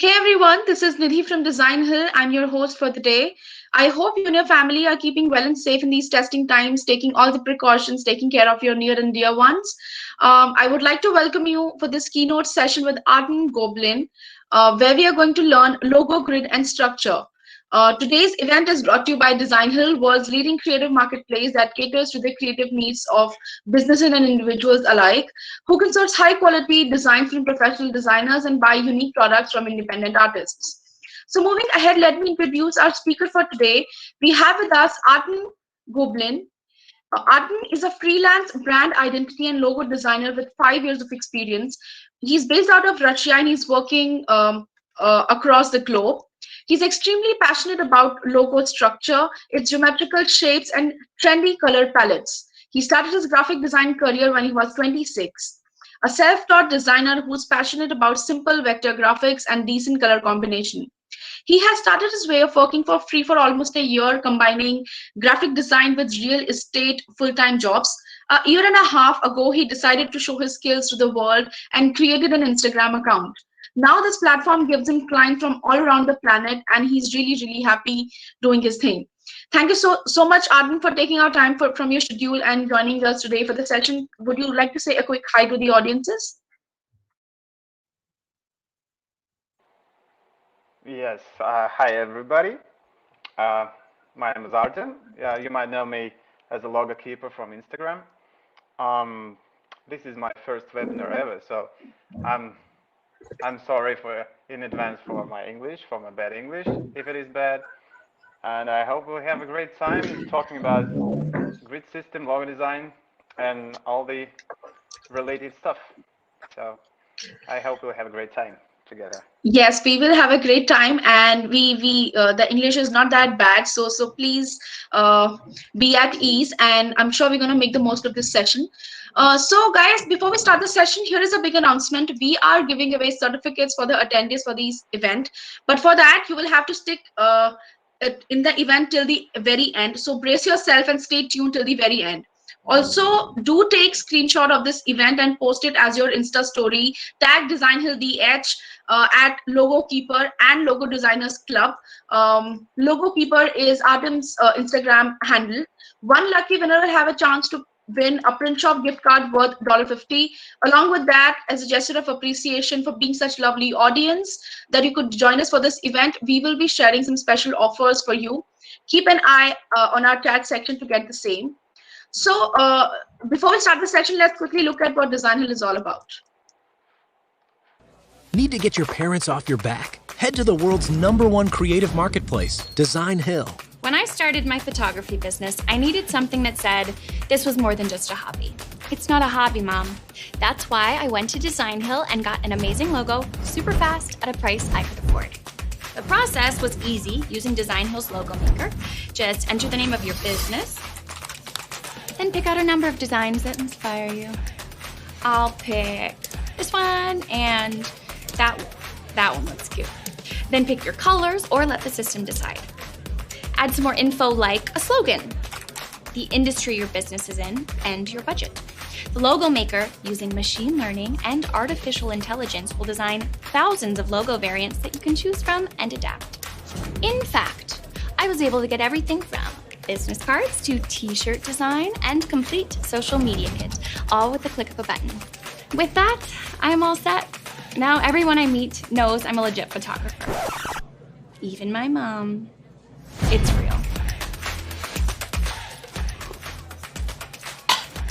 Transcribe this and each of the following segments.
Hey everyone, this is Nidhi from Designhill. I'm your host for the day. I hope you and your family are keeping well and safe in these testing times, taking all the precautions, taking care of your near and dear ones. I would like to welcome you for this keynote session with Artem Goblin, where we are going to learn logo grid and structure. Today's event is brought to you by Designhill, world's leading creative marketplace that caters to the creative needs of businesses and individuals alike, who can source high quality design from professional designers and buy unique products from independent artists. So, moving ahead, let me introduce our speaker for today. We have with us Artem Goblin. Artem is a freelance brand identity and logo designer with 5 years of experience. He's based out of Russia and he's working across the globe. He's extremely passionate about logo structure, its geometrical shapes, and trendy color palettes. He started his graphic design career when he was 26. A self taught designer who's passionate about simple vector graphics and decent color combination. He has started his way of working for free for almost a year, combining graphic design with real estate full time jobs. A year and a half ago, he decided to show his skills to the world and created an Instagram account. Now, this platform gives him clients from all around the planet, and he's really, really happy doing his thing. Thank you so much, Arden, for taking our time from your schedule and joining us today for the session. Would you like to say a quick hi to the audiences? Yes, hi everybody. Uh, my name is Artem. You might know me as a logo keeper from Instagram. Um, this is my first webinar ever, so I'm I'm sorry for in advance for my English, for my bad English, if it is bad. And I hope we have a great time talking about grid system, logo design, and all the related stuff. So I hope we'll have a great time together. Yes, we will have a great time, and we the English is not that bad, so please uh, be at ease, and I'm sure we're gonna make the most of this session. So guys, before we start the session, here is a big announcement. We are giving away certificates for the attendees for this event, but for that you will have to stick in the event till the very end. So brace yourself and stay tuned till the very end. Also, do take screenshot of this event and post it as your Insta story. Tag Design Hill DH at Logo Keeper and Logo Designers Club. Logo Keeper is Adam's Instagram handle. One lucky winner will have a chance to win a print shop gift card worth $50. Along with that, as a gesture of appreciation for being such lovely audience that you could join us for this event, we will be sharing some special offers for you. Keep an eye on our chat section to get the same. So before we start the session, let's quickly look at what Design Hill is all about. Need to get your parents off your back? Head to the world's #1 creative marketplace, Designhill. When I started my photography business, I needed something that said this was more than just a hobby. It's not a hobby, Mom. That's why I went to Designhill and got an amazing logo super fast at a price I could afford. The process was easy using Designhill's logo maker. Just enter the name of your business, then pick out a number of designs that inspire you. I'll pick this one and that one looks cute. Then pick your colors or let the system decide. Add some more info like a slogan, the industry your business is in, and your budget. The logo maker, using machine learning and artificial intelligence, will design thousands of logo variants that you can choose from and adapt. In fact, I was able to get everything from business cards to t-shirt design and complete social media kit, all with the click of a button. With that, I'm all set. Now everyone I meet knows I'm a legit photographer. Even my mom. It's real.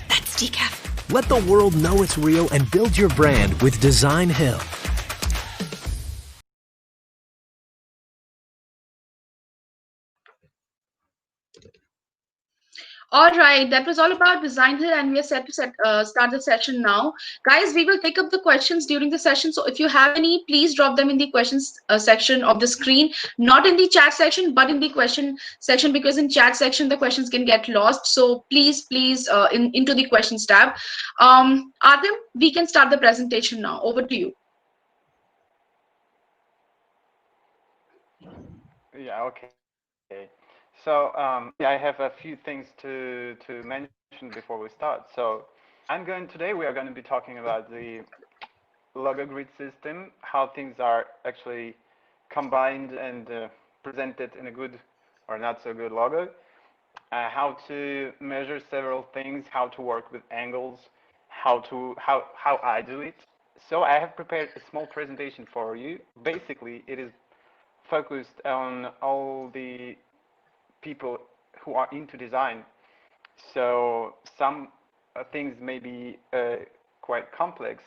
That's decaf. Let the world know it's real and build your brand with Designhill. All right, that was all about Design Hill, and we are set to start the session now. Guys, we will take up the questions during the session. So if you have any, please drop them in the questions section of the screen, not in the chat section, but in the question section, because in chat section, the questions can get lost. So please, into the questions tab. Artem, we can start the presentation now. Over to you. Yeah, okay. So I have a few things to mention before we start. So today we are going to be talking about the logo grid system, how things are actually combined and presented in a good or not so good logo, how to measure several things, how to work with angles, how I do it. So I have prepared a small presentation for you. Basically, it is focused on all the people who are into design. So some things may be quite complex,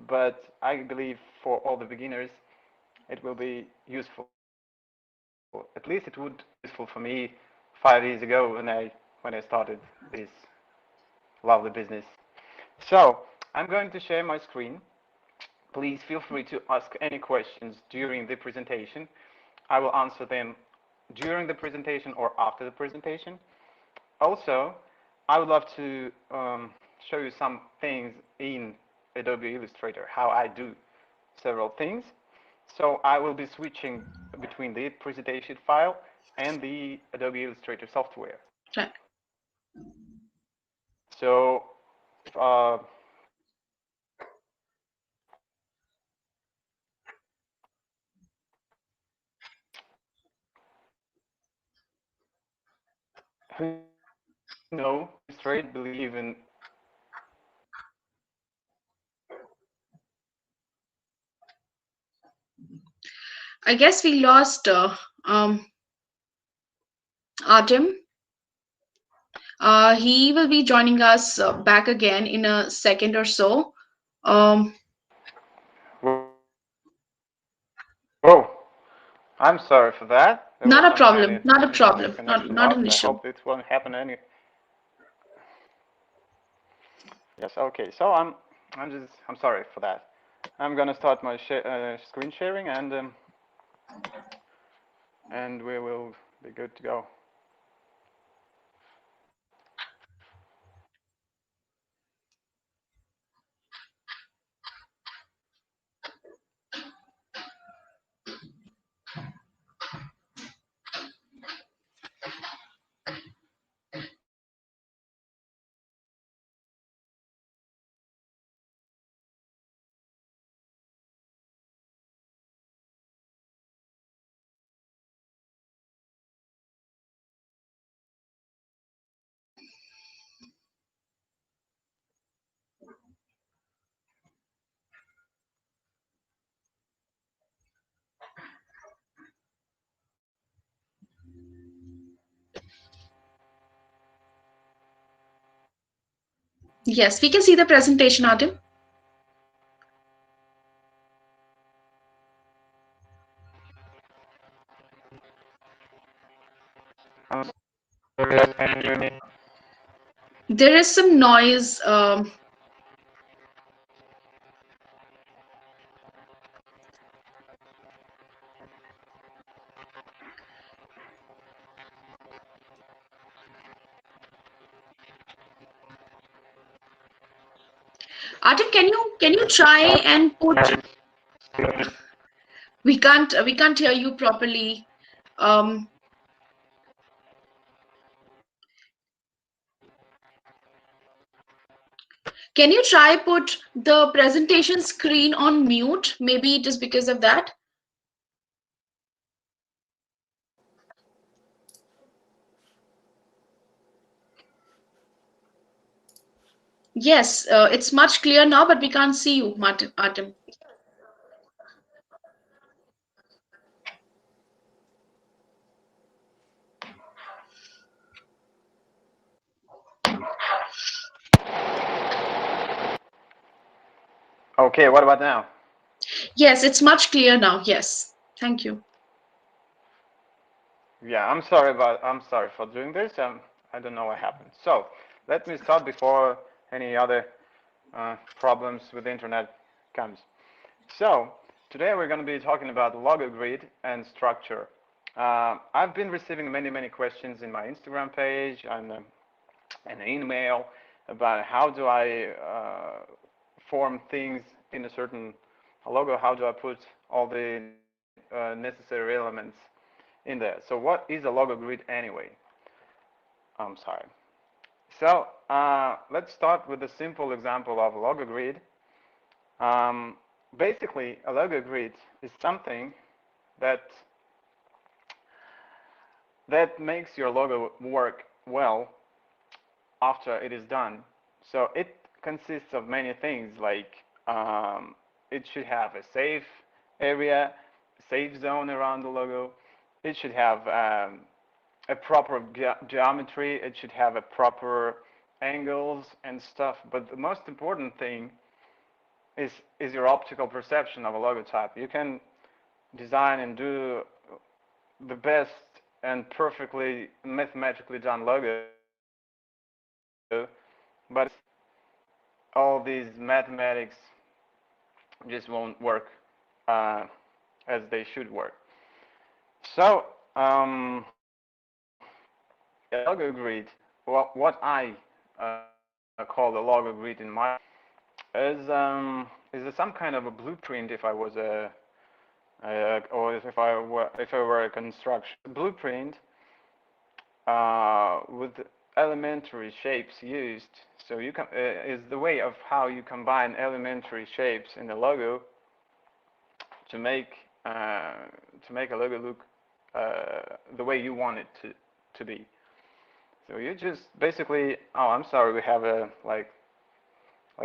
but I believe for all the beginners, it will be useful. At least it would be useful for me 5 years ago when I started this lovely business. So I'm going to share my screen. Please feel free to ask any questions during the presentation. I will answer them during the presentation or after the presentation. Also, I would love to show you some things in Adobe Illustrator, how I do several things. So I will be switching between the presentation file and the Adobe Illustrator software. Right. So uh, who know Illustrator believe in I guess we lost Artem. He will be joining us back again in a second or so. Um, whoa, I'm sorry for that. There was Not a some kind problem. of Not a internet problem. connection Not lost. an I issue. hope it won't happen any. Yes, okay. So I'm sorry for that. I'm gonna start my screen sharing and we will be good to go. Yes, we can see the presentation, Artem. I'm sorry, can you hear me? There is some noise. Artem, can you try and put? We can't hear you properly. Um, can you try put the presentation screen on mute? Maybe it is because of that. Yes, it's much clear now, but we can't see you, Martin, Artem. Okay, what about now? Yes, it's much clear now. Yes, thank you. Yeah, I'm sorry for doing this. I don't know what happened. So let me start before any other problems with the internet comes. So today we're going to be talking about logo grid and structure. I've been receiving many questions in my Instagram page and an email about how do I form things in a certain logo, how do I put all the necessary elements in there. So what is a logo grid anyway? I'm sorry. So let's start with a simple example of a logo grid. Basically, a logo grid is something that makes your logo work well after it is done. So it consists of many things, like it should have a safe area, safe zone around the logo. It should have a proper geometry. It should have a proper angles and stuff. But the most important thing is your optical perception of a logo type. You can design and do the best and perfectly mathematically done logo, but all these mathematics just won't work as they should work. So a logo grid, what I call the logo grid in my is some kind of a blueprint. If I was or if I were a construction blueprint with elementary shapes used. So you can is the way of how you combine elementary shapes in the logo to make a logo look the way you want it to be. So you just basically, oh, I'm sorry, we have a like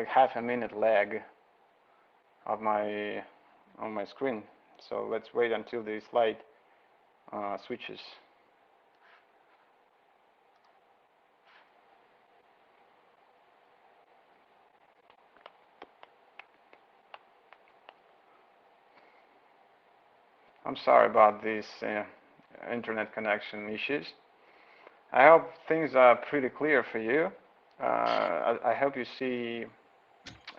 half a minute lag of my on my screen. So let's wait until the slide switches. I'm sorry about these internet connection issues. I hope things are pretty clear for you. I hope you see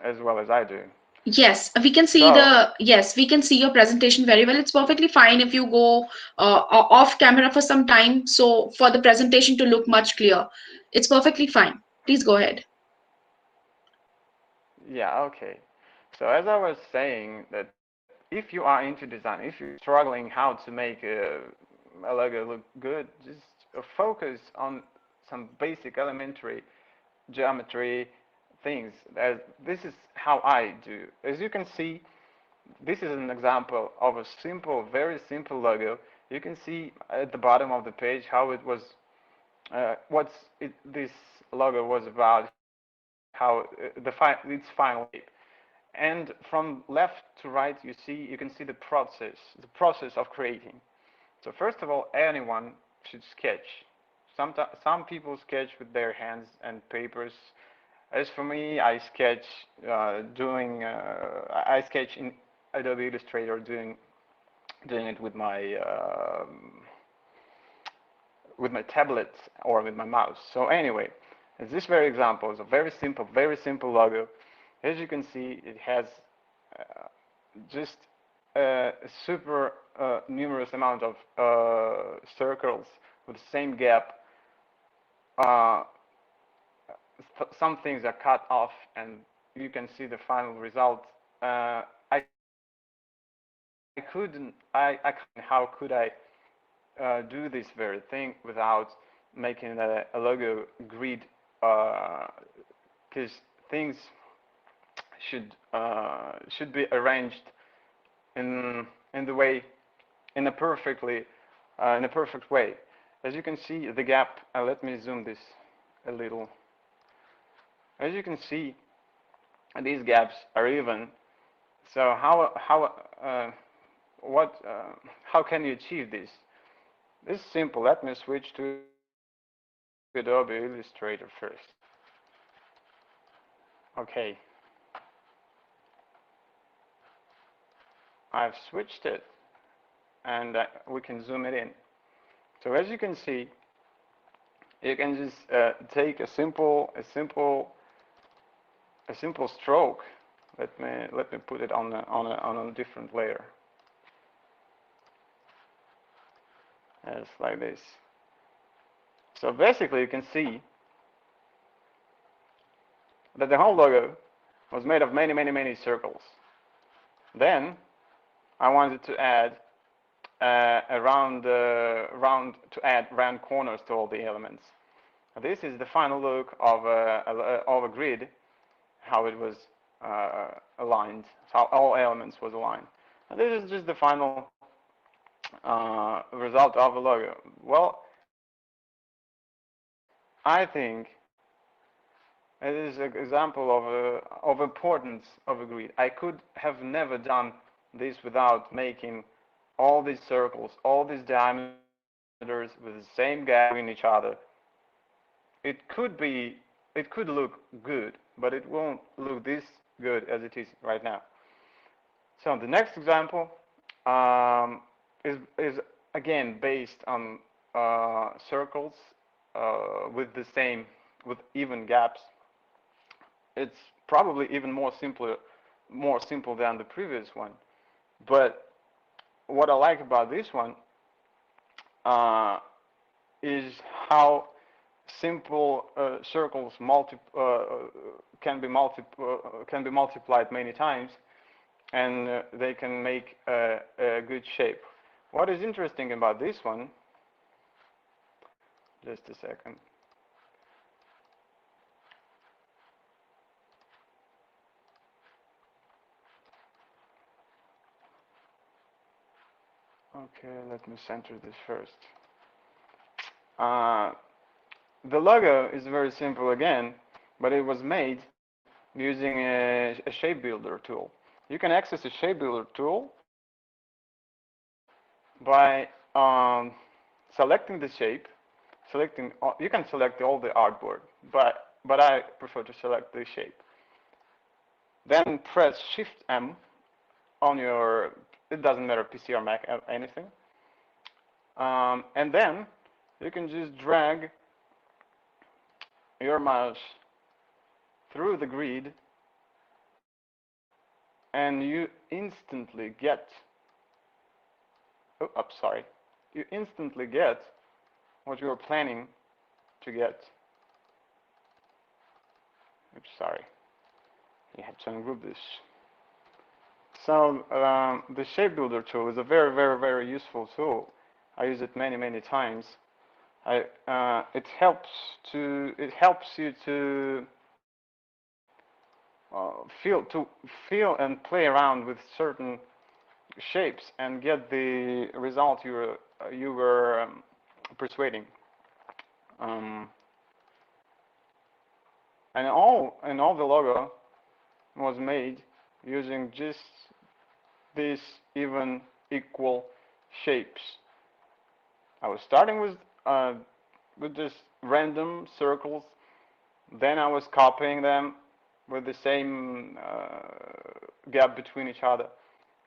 as well as I do. Yes, we can see So, yes, we can see your presentation very well. It's perfectly fine if you go off camera for some time, so for the presentation to look much clear. It's perfectly fine. Please go ahead. yeah, okay. So as I was saying, that if you are into design, if you're struggling how to make a logo look good, just focus on some basic elementary geometry things. As this is how I do. As you can see, this is an example of a simple, very simple logo. You can see at the bottom of the page how it was, this logo was about, how its final shape. And from left to right, you can see the process of creating. So first of all, anyone should sketch. Some people sketch with their hands and papers. As for me, I sketch I sketch in Adobe Illustrator, doing it with my tablet or with my mouse. So anyway, as this very example is a very simple logo. As you can see, it has just a super numerous amount of circles with the same gap. Uh, some things are cut off, and you can see the final result. I couldn't. How could I do this very thing without making a logo grid? Because things should be arranged in the way in a perfect way. As you can see, the gap. Let me zoom this a little. As you can see, these gaps are even. So how can you achieve this? This is simple. Let me switch to Adobe Illustrator first. Okay. I've switched it, and we can zoom it in. So as you can see, you can just take a simple stroke. Let me put it on a different layer. It's like this. So basically, you can see that the whole logo was made of many circles. Then I wanted to add round corners to all the elements. This is the final look of a grid, how it was aligned, how all elements was aligned. And this is just the final result of a logo. Well, I think it is an example of importance of a grid. I could have never done this without making all these circles, all these diameters with the same gap between each other. It could look good, but it won't look this good as it is right now. So the next example is again based on circles with even gaps. It's probably even more simple than the previous one. But what I like about this one is how simple circles can be multiplied many times, and they can make a good shape. What is interesting about this one? Just a second. Okay, let me center this first. The logo is very simple again, but it was made using a shape builder tool. You can access a shape builder tool by selecting the shape, you can select all the artboard, but I prefer to select the shape. Then press Shift M on your, it doesn't matter, PC or Mac, anything. And then you can just drag your mouse through the grid, and you instantly get, you instantly get what you were planning to get. Oops, sorry. You have to ungroup this. So the shape builder tool is a very useful tool. I use it many times. It helps you to feel and play around with certain shapes and get the result you were persuading. And all the logo was made using just these even equal shapes. I was starting with just random circles, then I was copying them with the same gap between each other.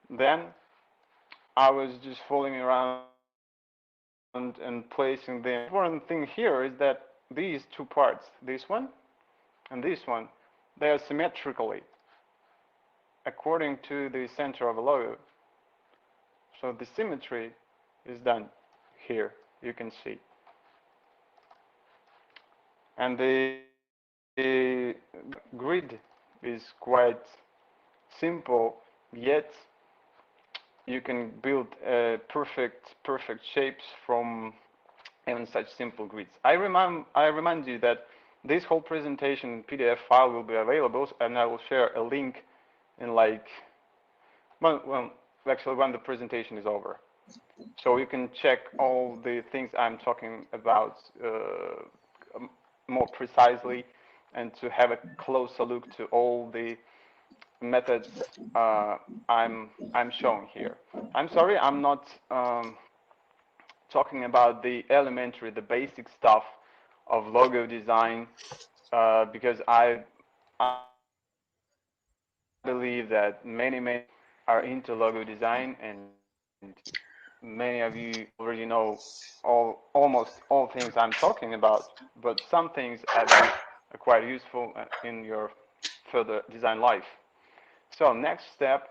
Then I was just fooling around and placing them. The important thing here is that these two parts, this one and this one, they are symmetrically according to the center of a logo. So the symmetry is done here, you can see. And the grid is quite simple, yet you can build perfect shapes from even such simple grids. I remind you that this whole presentation PDF file will be available, and I will share a link in actually when the presentation is over. So you can check all the things I'm talking about more precisely, and to have a closer look to all the methods I'm showing here. I'm sorry, I'm not talking about the elementary, the basic stuff of logo design, because I believe that many are into logo design, and many of you already know almost all things I'm talking about, but some things are quite useful in your further design life. So next step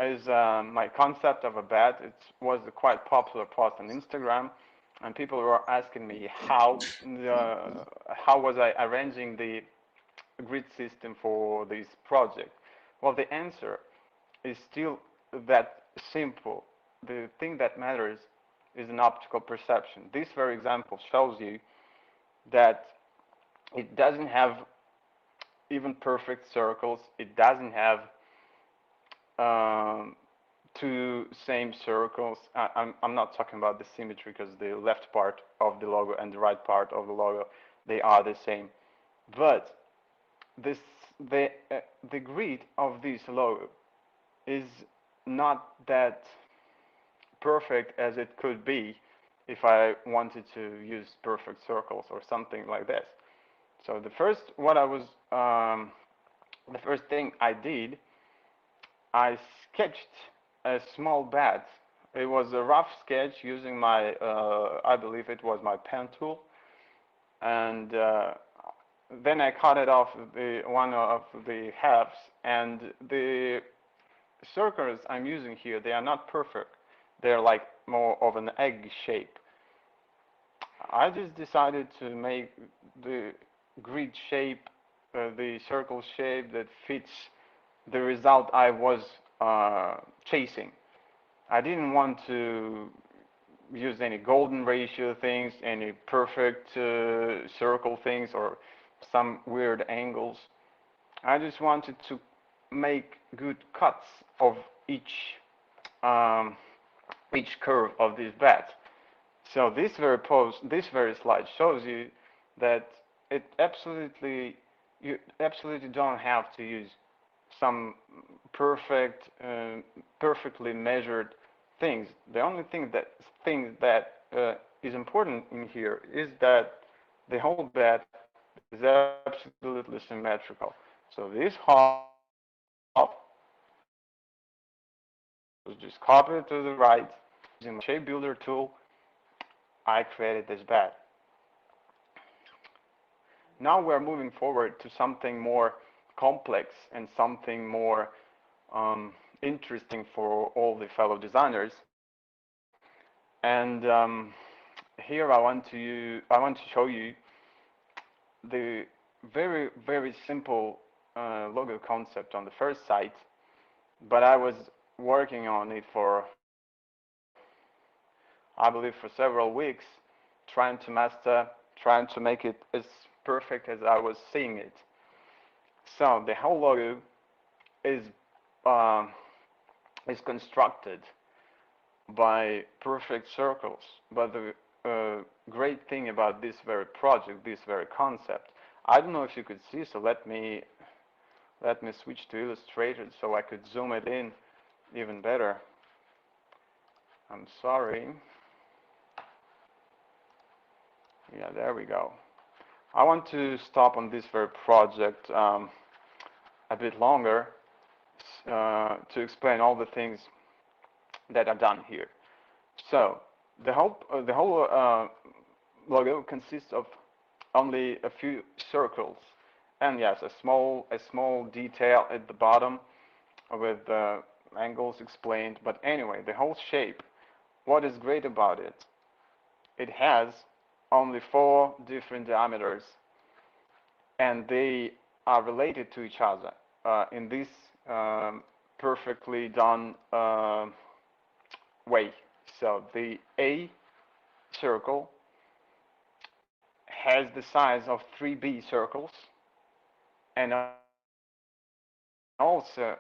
is my concept of a bed. It was a quite popular post on Instagram, and people were asking me how was I arranging the grid system for this project. Well, the answer is still that simple. The thing that matters is an optical perception. This very example shows you that it doesn't have even perfect circles, it doesn't have um, two same circles. I'm not talking about the symmetry because the left part of the logo and the right part of the logo, they are the same. But this the grid of this logo is not that perfect as it could be if I wanted to use perfect circles or something like this. So the first thing I did, I sketched a small bat. It was a rough sketch using my, I believe it was my pen tool, and then I cut it off one of the halves, and the circles I'm using here, they are not perfect. They're like more of an egg shape. I just decided to make the grid shape, the circle shape that fits the result I was chasing. I didn't want to use any golden ratio things, any perfect circle things, or some weird angles. I just wanted to make good cuts of um, each curve of this bat. So this very slide shows you that you absolutely don't have to use some perfectly measured things. The only thing that is important in here is that the whole bat is absolutely symmetrical. So this half was just copied to the right using my shape builder tool. I created this bat. Now we're moving forward to something more complex and something more interesting for all the fellow designers. And here I want to show you the very simple logo concept on the first site, but I was working on it for, I believe, for several weeks, trying to master, trying to make it as perfect as I was seeing it. So the whole logo is uh, is constructed by perfect circles. But the great thing about this very project, this very concept, I don't know if you could see. So let me switch to Illustrator so I could zoom it in even better. I'm sorry. Yeah, there we go. I want to stop on this very project a bit longer to explain all the things that are done here. So the whole logo consists of only a few circles, and yes, a small detail at the bottom with angles explained. But anyway, the whole shape. What is great about it? It has only 4 different diameters, and they are related to each other in this perfectly done way. So the A circle has the size of 3 B circles, and also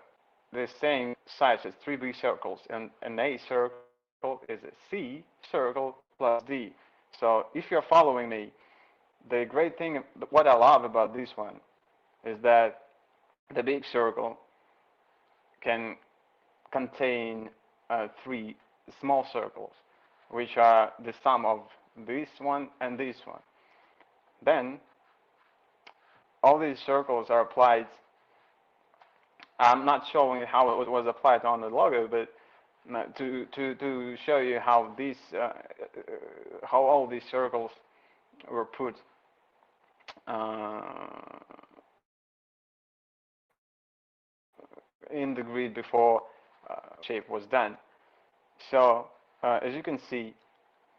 the same size as 3 B circles, and an A circle is a C circle plus D. So if you're following me, the great thing, what I love about this one, is that the big circle can contain 3 small circles, which are the sum of this one and this one. Then all these circles are applied. I'm not showing how it was applied on the logo, but to show you how how all these circles were put uh, in the grid before shape was done. So as you can see,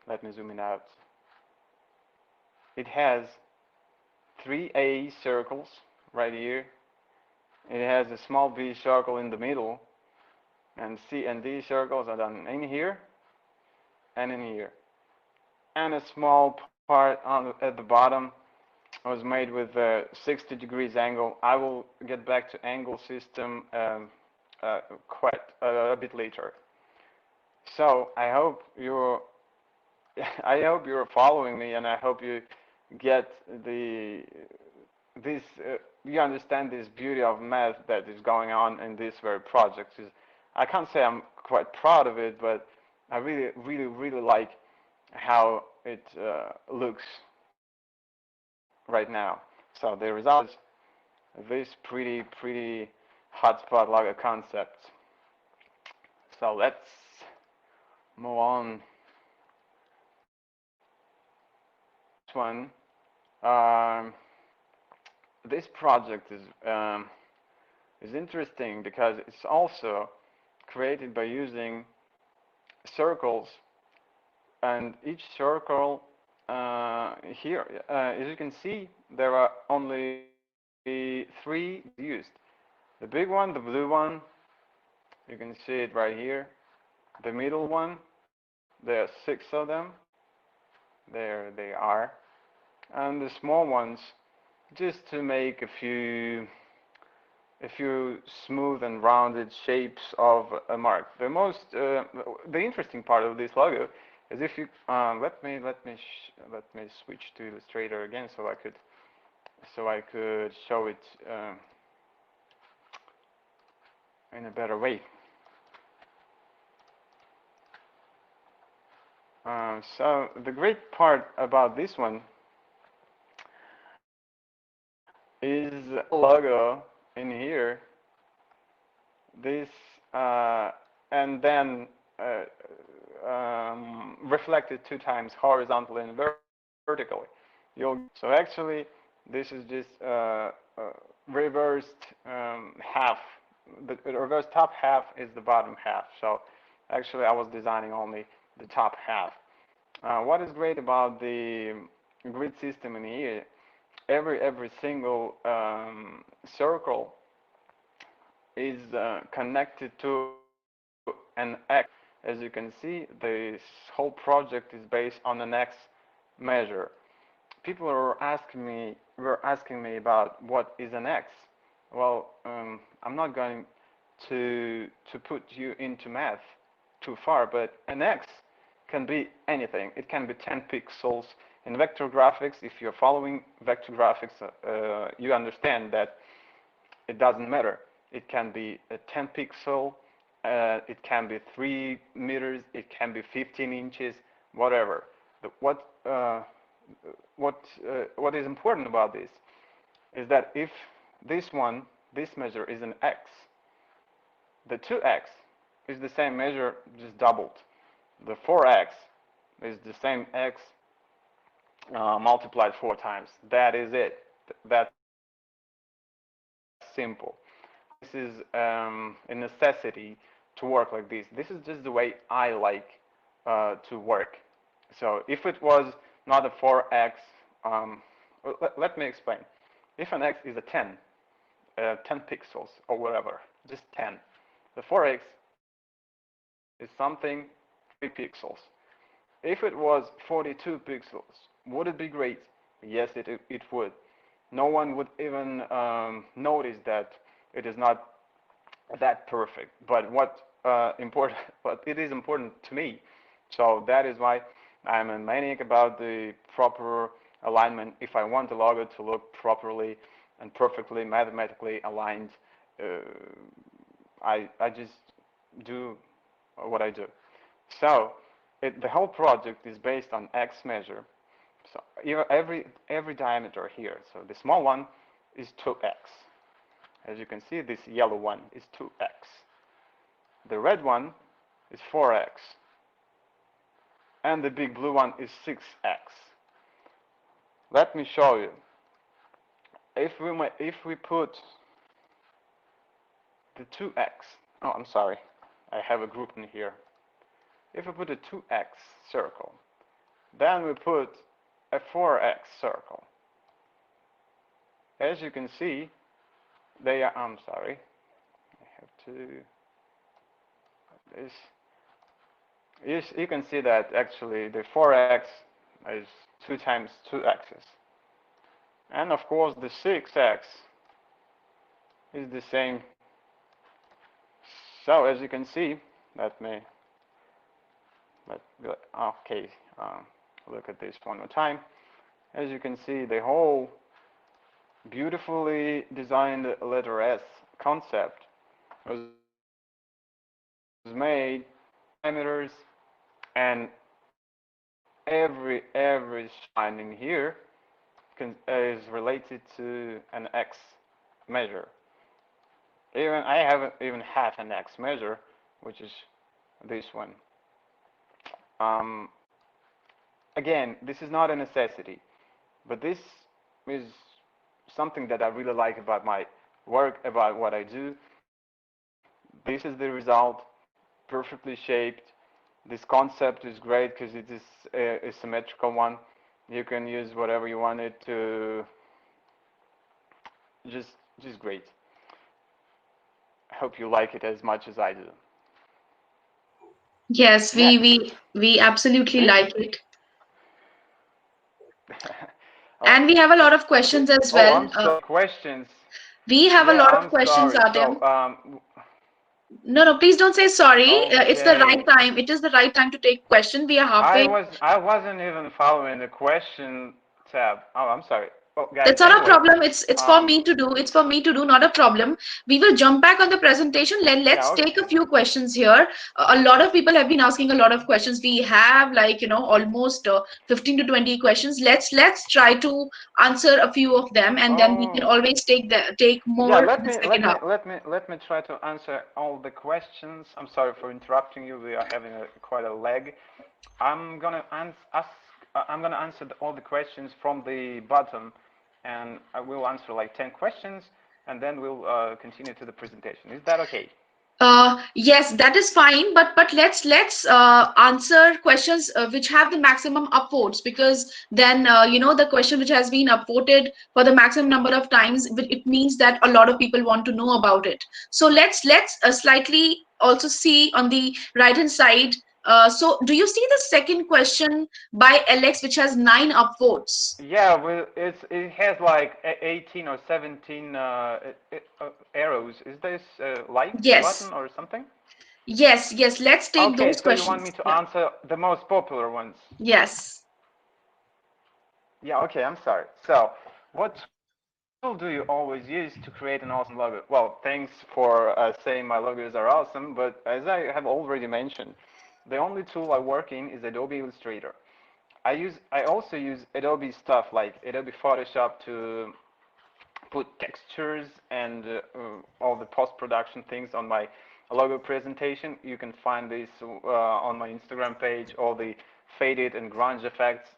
let me zoom in out. It has 3 A circles right here. It has a small B circle in the middle, and C and D circles are done in here and in here, and a small part at the bottom was made with a 60 degrees angle. I will get back to angle system quite a bit later. So I hope you're I hope you're following me, and I hope you get this you understand this beauty of math that is going on in this very project. I can't say I'm quite proud of it, but I really like how it looks right now. So the result is this pretty hotspot Lego concept. So let's move on. This one, this project is interesting because it's also created by using circles, and each circle here, as you can see, there are only 3 used. The big one, the blue one, you can see it right here. The middle one, there are 6 of them. There they are. And the small ones, just to make a few smooth and rounded shapes of a mark. The interesting part of this logo is if you let me switch to Illustrator again so I could show it in a better way. So the great part about this one is logo in here, this and then reflected 2 times horizontally and vertically. So actually this is just reversed half. The reverse top half is the bottom half. So actually I was designing only the top half. What is great about the grid system in here, every single circle is connected to an X. As you can see, this whole project is based on an X measure. People were asking me about what is an X. Well, I'm not going to put you into math too far, but an X can be anything. It can be 10 pixels. In vector graphics, if you're following vector graphics, you understand that it doesn't matter. It can be a 10 pixel, it can be 3 meters, it can be 15 inches, whatever. What is important about this is that if this measure is an X, the 2X is the same measure, just doubled. The 4X is the same X multiplied 4 times. That is it. That's simple. This is a necessity to work like this. This is just the way I like to work. So if it was not a 4X, let me explain. If an X is a 10 pixels or whatever, just 10, the 4X is something 3 pixels. If it was 42 pixels, would it be great? Yes, it would. No one would even notice that it is not that perfect. But but it is important to me. So that is why I'm a maniac about the proper alignment. If I want the logo to look properly and perfectly mathematically aligned, I just do what I do. So the whole project is based on X measure. So every diameter here. So the small one is 2X. As you can see, this yellow one is 2X. The red one is 4X. And the big blue one is 6X. Let me show you. If we put the 2X, oh, I'm sorry, I have a group in here. If we put a 2X circle, then we put a 4X circle. As you can see, they are, I'm sorry, I have to, this, you can see that actually the 4X is 2 times 2 x's. And of course the 6x is the same. So as you can see, let me okay, look at this one more time. As you can see, the whole beautifully designed letter S concept was made parameters, and every sign in here is related to an X measure. Even I haven't even have an X measure, which is this one. Um, Again, this is not a necessity, but this is something that I really like about my work, about what I do. This is the result, perfectly shaped. This concept is great because it is a symmetrical one. You can use whatever you want it to. Just, just great. I hope you like it as much as I do. Yes, we Next, we we absolutely this. like it. Oh, And we have a lot of questions as oh, well. I'm sorry. Questions. We have a Yeah, lot of I'm questions, sorry. So, Artem. No, no, please don't say sorry. It's the right okay. time. It is the right time to take question. We are halfway. I wasn't even following the question tab. Oh, I'm sorry. Oh, guys. That's not a Anyway, problem. It's for um, me to do. It's for me to do, not a problem. We will jump back on the presentation. yeah, Let's take a okay. few questions here. A lot of people have been asking a lot of questions. We have like, almost 15 to 20 questions. Let's try to answer a few of them, and then we can Oh, always take yeah. more in Let the me second half. try to answer all the questions. I'm sorry for interrupting you. We are having quite a lag. I'm gonna ask. I'm gonna answer all the questions from the bottom, and I will answer like 10 questions, and then we'll continue to the presentation. Is that okay? Yes, that is fine, but let's answer questions which have the maximum upvotes, because then the question which has been upvoted for the maximum number of times, it means that a lot of people want to know about it. So let's slightly also see on the right hand side. So do you see the second question by Alex, which has 9 upvotes? Yeah, well, it has like 18 or 17 arrows. Is this like Yes, button or something? yes. Let's take Okay, those so you want me questions. to Yeah. answer the most popular ones? Yes. Yeah, okay, I'm sorry. So, what tool do you always use to create an awesome logo? Well, thanks for saying my logos are awesome, but as I have already mentioned, the only tool I work in is Adobe Illustrator. I also use Adobe stuff like Adobe Photoshop to put textures and all the post-production things on my logo presentation. You can find this on my Instagram page, all the faded and grunge effects.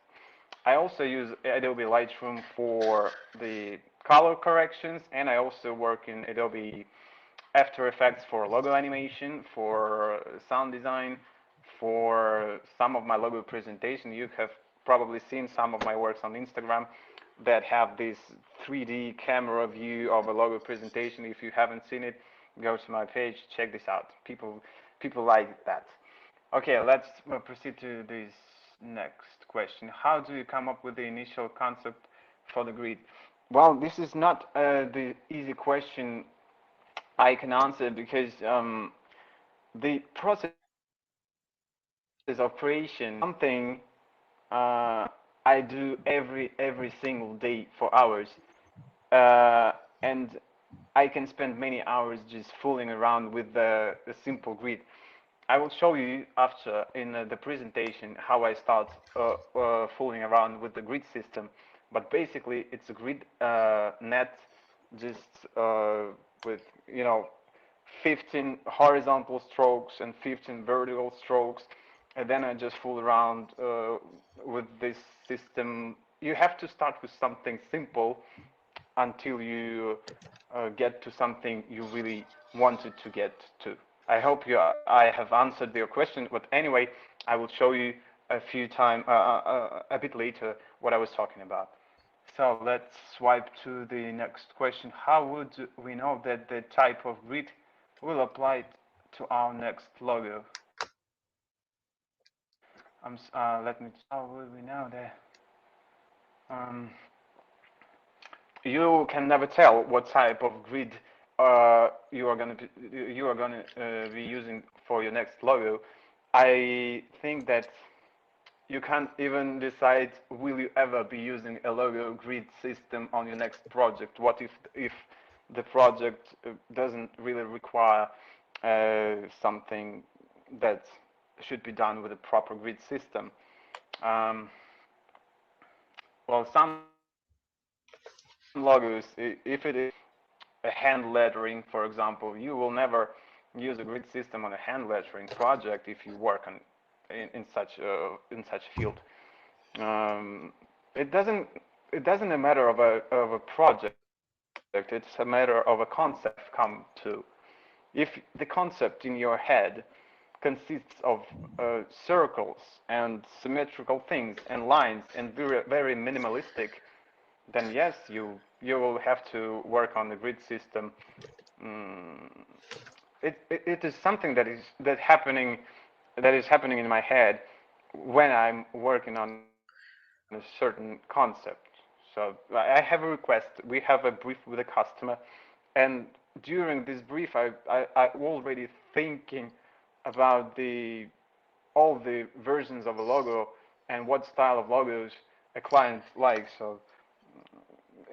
I also use Adobe Lightroom for the color corrections, and I also work in Adobe After Effects for logo animation, for sound design, for some of my logo presentation. You have probably seen some of my works on Instagram that have this 3D camera view of a logo presentation. If you haven't seen it, go to my page, check this out. People like that. Okay, let's proceed to this next question. How do you come up with the initial concept for the grid? Well, this is not the easy question I can answer because the process of creation something I do every single day for hours, and I can spend many hours just fooling around with the simple grid. I will show you after in the presentation how I start fooling around with the grid system. But basically, it's a grid net just with 15 horizontal strokes and 15 vertical strokes, and then I just fool around with this system. You have to start with something simple until you get to something you really wanted to get to. I hope I have answered your question, but anyway, I will show you a bit later what I was talking about. So let's swipe to the next question. How would we know that the type of grid will apply to our next logo? Let me. How would we know that? Um, you can never tell what type of grid you are going to be using for your next logo. I think that you can't even decide will you ever be using a logo grid system on your next project. What if the project doesn't really require something that should be done with a proper grid system? Um, well, some logos, if it is a hand lettering, for example, you will never use a grid system on a hand lettering project if you work on in such field. It doesn't a matter of a project. It's a matter of a concept come to. If the concept in your head consists of circles and symmetrical things and lines and very minimalistic, then yes, you will have to work on the grid system. Mm, it is something that is happening in my head when I'm working on a certain concept. So I have a request. We have a brief with a customer, and during this brief, I already thinking about all the versions of a logo and what style of logos a client likes. So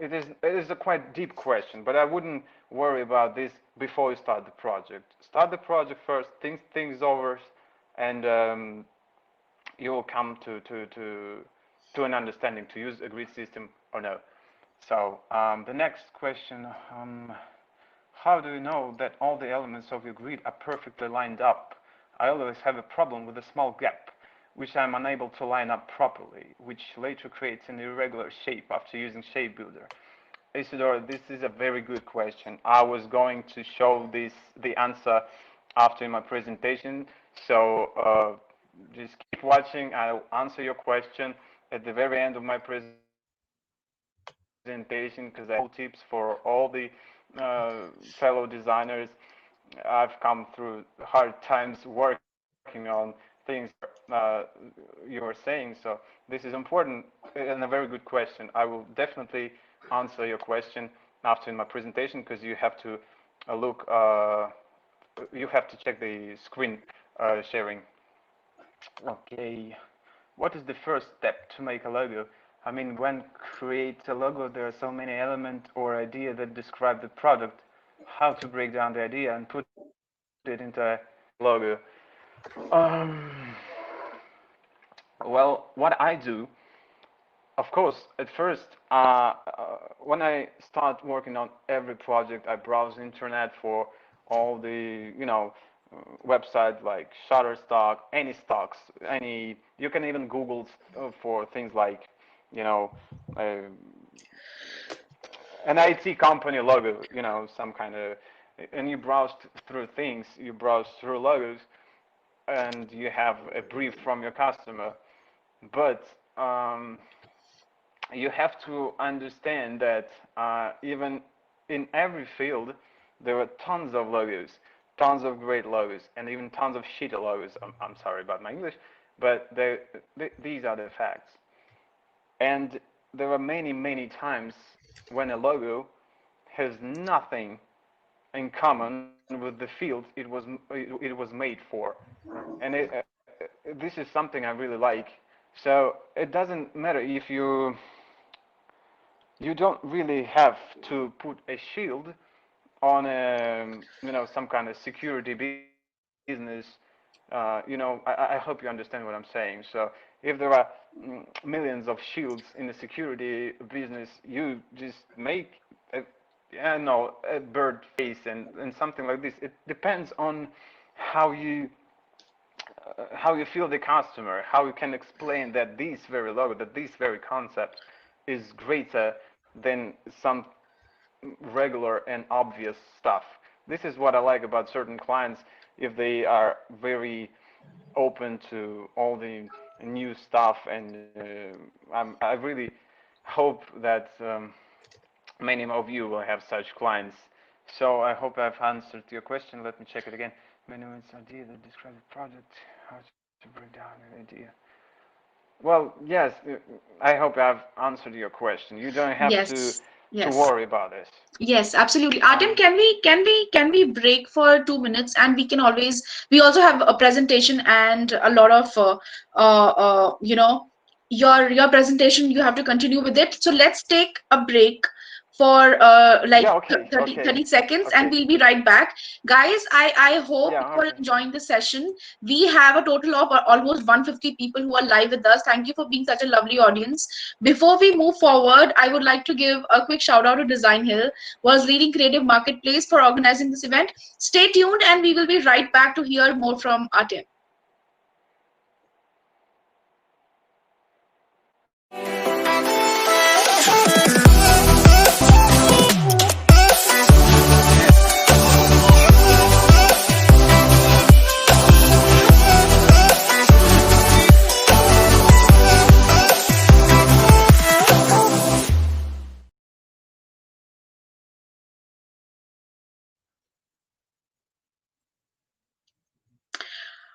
it is a quite deep question, but I wouldn't worry about this before you start the project. Start the project first, think things over, and you will come to an understanding to use a grid system or no. So the next question, how do you know that all the elements of your grid are perfectly lined up? I always have a problem with a small gap, which I'm unable to line up properly, which later creates an irregular shape after using Shape Builder. Isidore, this is a very good question. I was going to show the answer after my presentation, so just keep watching. I'll answer your question at the very end of my presentation because I have tips for all the fellow designers. I've come through hard times working on things you were saying. So this is important and a very good question. I will definitely answer your question after in my presentation because you have to look. You have to check the screen sharing. Okay. What is the first step to make a logo? I mean, when create a logo, there are so many elements or ideas that describe the product. How to break down the idea and put it into a logo? Um, well, what I do, of course, at first, when I start working on every project, I browse internet for all the, websites like Shutterstock, any stocks, any. You can even Google for things like, you know, uh, an IT company logo, some kind of, and you browse through things, you browse through logos, and you have a brief from your customer, but you have to understand that even in every field, there are tons of logos, tons of great logos, and even tons of shitty logos. I'm sorry about my English, but these are the facts. And there are many, many times when a logo has nothing in common with the field it was made for, and this is something I really like. So it doesn't matter if you don't really have to put a shield on some kind of security business. I hope you understand what I'm saying. So if there are millions of shields in the security business, you just make a, a bird face and something like this. It depends on how you how you feel the customer, how you can explain that this very logo, that this very concept is greater than some regular and obvious stuff. This is what I like about certain clients if they are very open to all the new stuff, and I really hope that many of you will have such clients. So I hope I've answered your question. Let me check it again. Many ideas that describe the project, how to break down an idea. Well, yes, I hope I've answered your question. You don't have to Yes. to Yes. worry about this. Yes, absolutely. Artem, Um, can we break for 2 minutes, and we also have a presentation and a lot of your presentation. You have to continue with it. So let's take a break for yeah, like okay, 30 okay, 30 seconds, and okay. we'll be right back. Guys, I hope Yeah, you are okay. enjoying the session. We have a total of almost 150 people who are live with us. Thank you for being such a lovely audience. Before we move forward, I would like to give a quick shout out to Design Hill, was leading creative marketplace for organizing this event. Stay tuned, and we will be right back to hear more from Artem.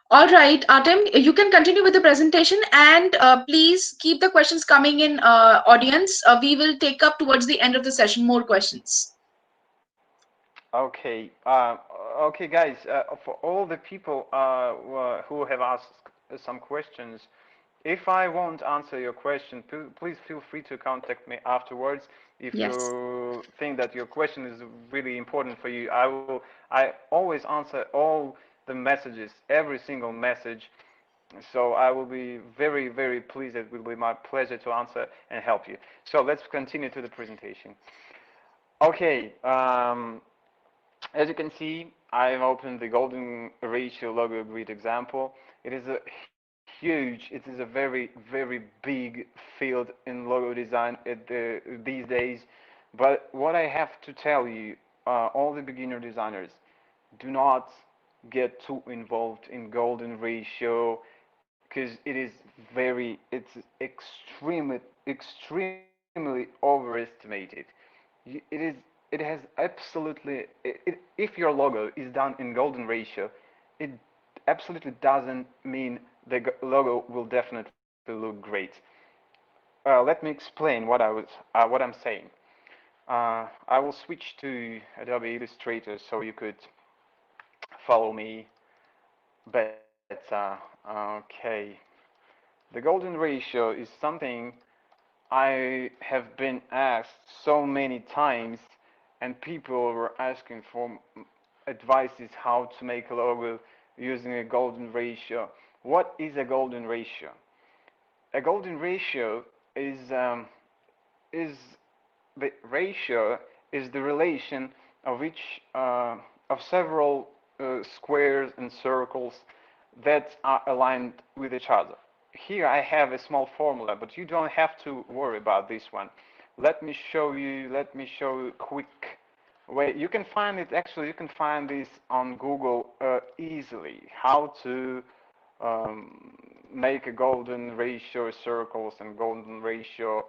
All right, Artem, you can continue with the presentation, and please keep the questions coming in, audience. We will take up towards the end of the session more questions. Okay, okay, guys. For all the people who have asked some questions, if I won't answer your question, please feel free to contact me afterwards. If Yes. you think that your question is really important for you, I always answer all the messages, every single message. So I will be very, very pleased. It will be my pleasure to answer and help you. So let's continue to the presentation. Okay. As you can see, I've opened the golden ratio logo grid example. It is a huge, it is a very, very big field in logo design these days. But what I have to tell you, all the beginner designers, do not get too involved in golden ratio because it is it's extremely overestimated. It is, it has absolutely, if your logo is done in golden ratio, it absolutely doesn't mean the logo will definitely look great. Let me explain what I'm saying. I will switch to Adobe Illustrator so you could follow me better. Okay. The golden ratio is something I have been asked so many times, and people were asking for advices how to make a logo using a golden ratio. What is a golden ratio? A golden ratio is the ratio is the relation of each of several squares and circles that are aligned with each other. Here I have a small formula, but you don't have to worry about this one. Let me show you quick way. You can find it, actually, you can find this on Google easily, how to make a golden ratio circles and golden ratio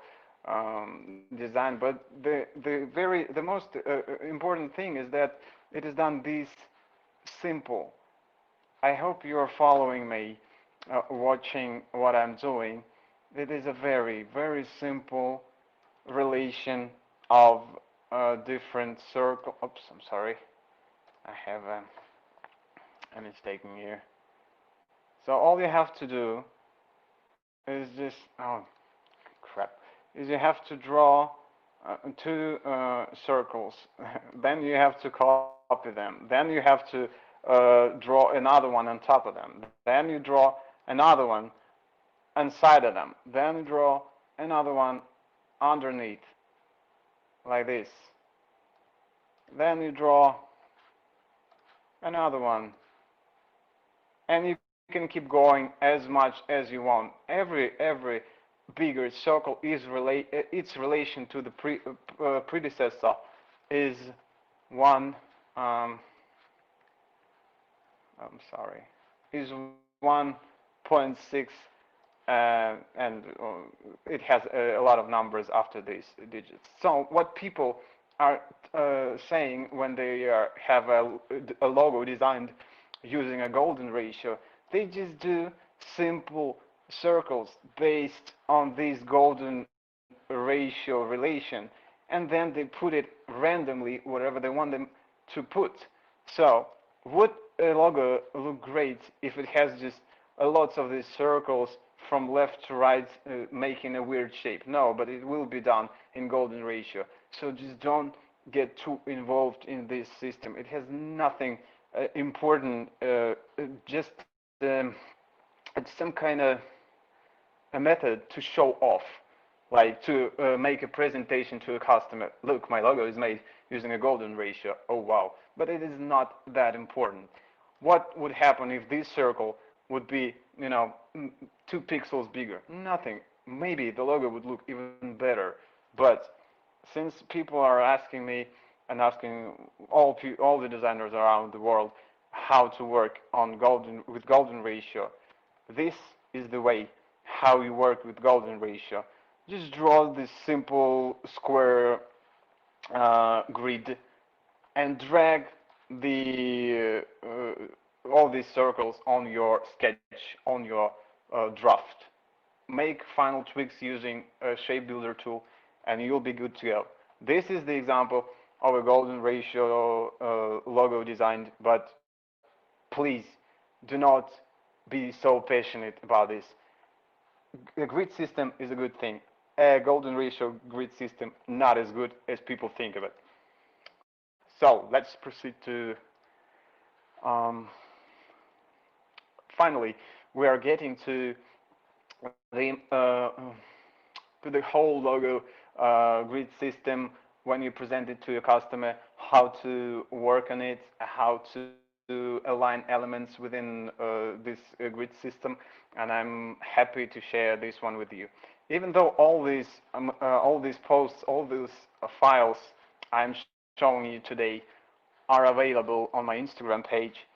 design. But the most important thing is that it is done this simple. I hope you are following me, watching what I'm doing. It is a very, very simple relation of different circle. Oops, I'm sorry. I have a mistake in here. So all you have to do is just, oh crap, is you have to draw two circles. Then you have to copy them. Then you have to draw another one on top of them. Then you draw another one inside of them. Then you draw another one underneath, like this. Then you draw another one, and you can keep going as much as you want. Every bigger circle is its relation to the predecessor is one. I'm sorry, is 1.6, and it has a lot of numbers after these digits. So what people are saying when they have a logo designed using a golden ratio, they just do simple circles based on this golden ratio relation, and then they put it randomly wherever they want them to put. So would a logo look great if it has just lots of these circles from left to right making a weird shape? No, but it will be done in golden ratio. So just don't get too involved in this system. It has nothing important, just it's some kind of a method to show off, like to make a presentation to a customer. Look, my logo is made using a golden ratio. Oh wow. But it is not that important. What would happen if this circle would be, 2 pixels bigger? Nothing. Maybe the logo would look even better. But since people are asking me and asking all the designers around the world how to work on with golden ratio, this is the way how you work with golden ratio. Just draw this simple square grid and drag the all these circles on your sketch, on your draft. Make final tweaks using a shape builder tool, and you'll be good to go. This is the example of a golden ratio logo designed, but please do not be so passionate about this. A grid system is a good thing. A golden ratio grid system, not as good as people think of it. So let's proceed to, um, finally, we are getting to the whole logo grid system when you present it to your customer, how to work on it, how to align elements within this grid system, and I'm happy to share this one with you. Even though all these posts, all these files I'm showing you today are available on my Instagram page,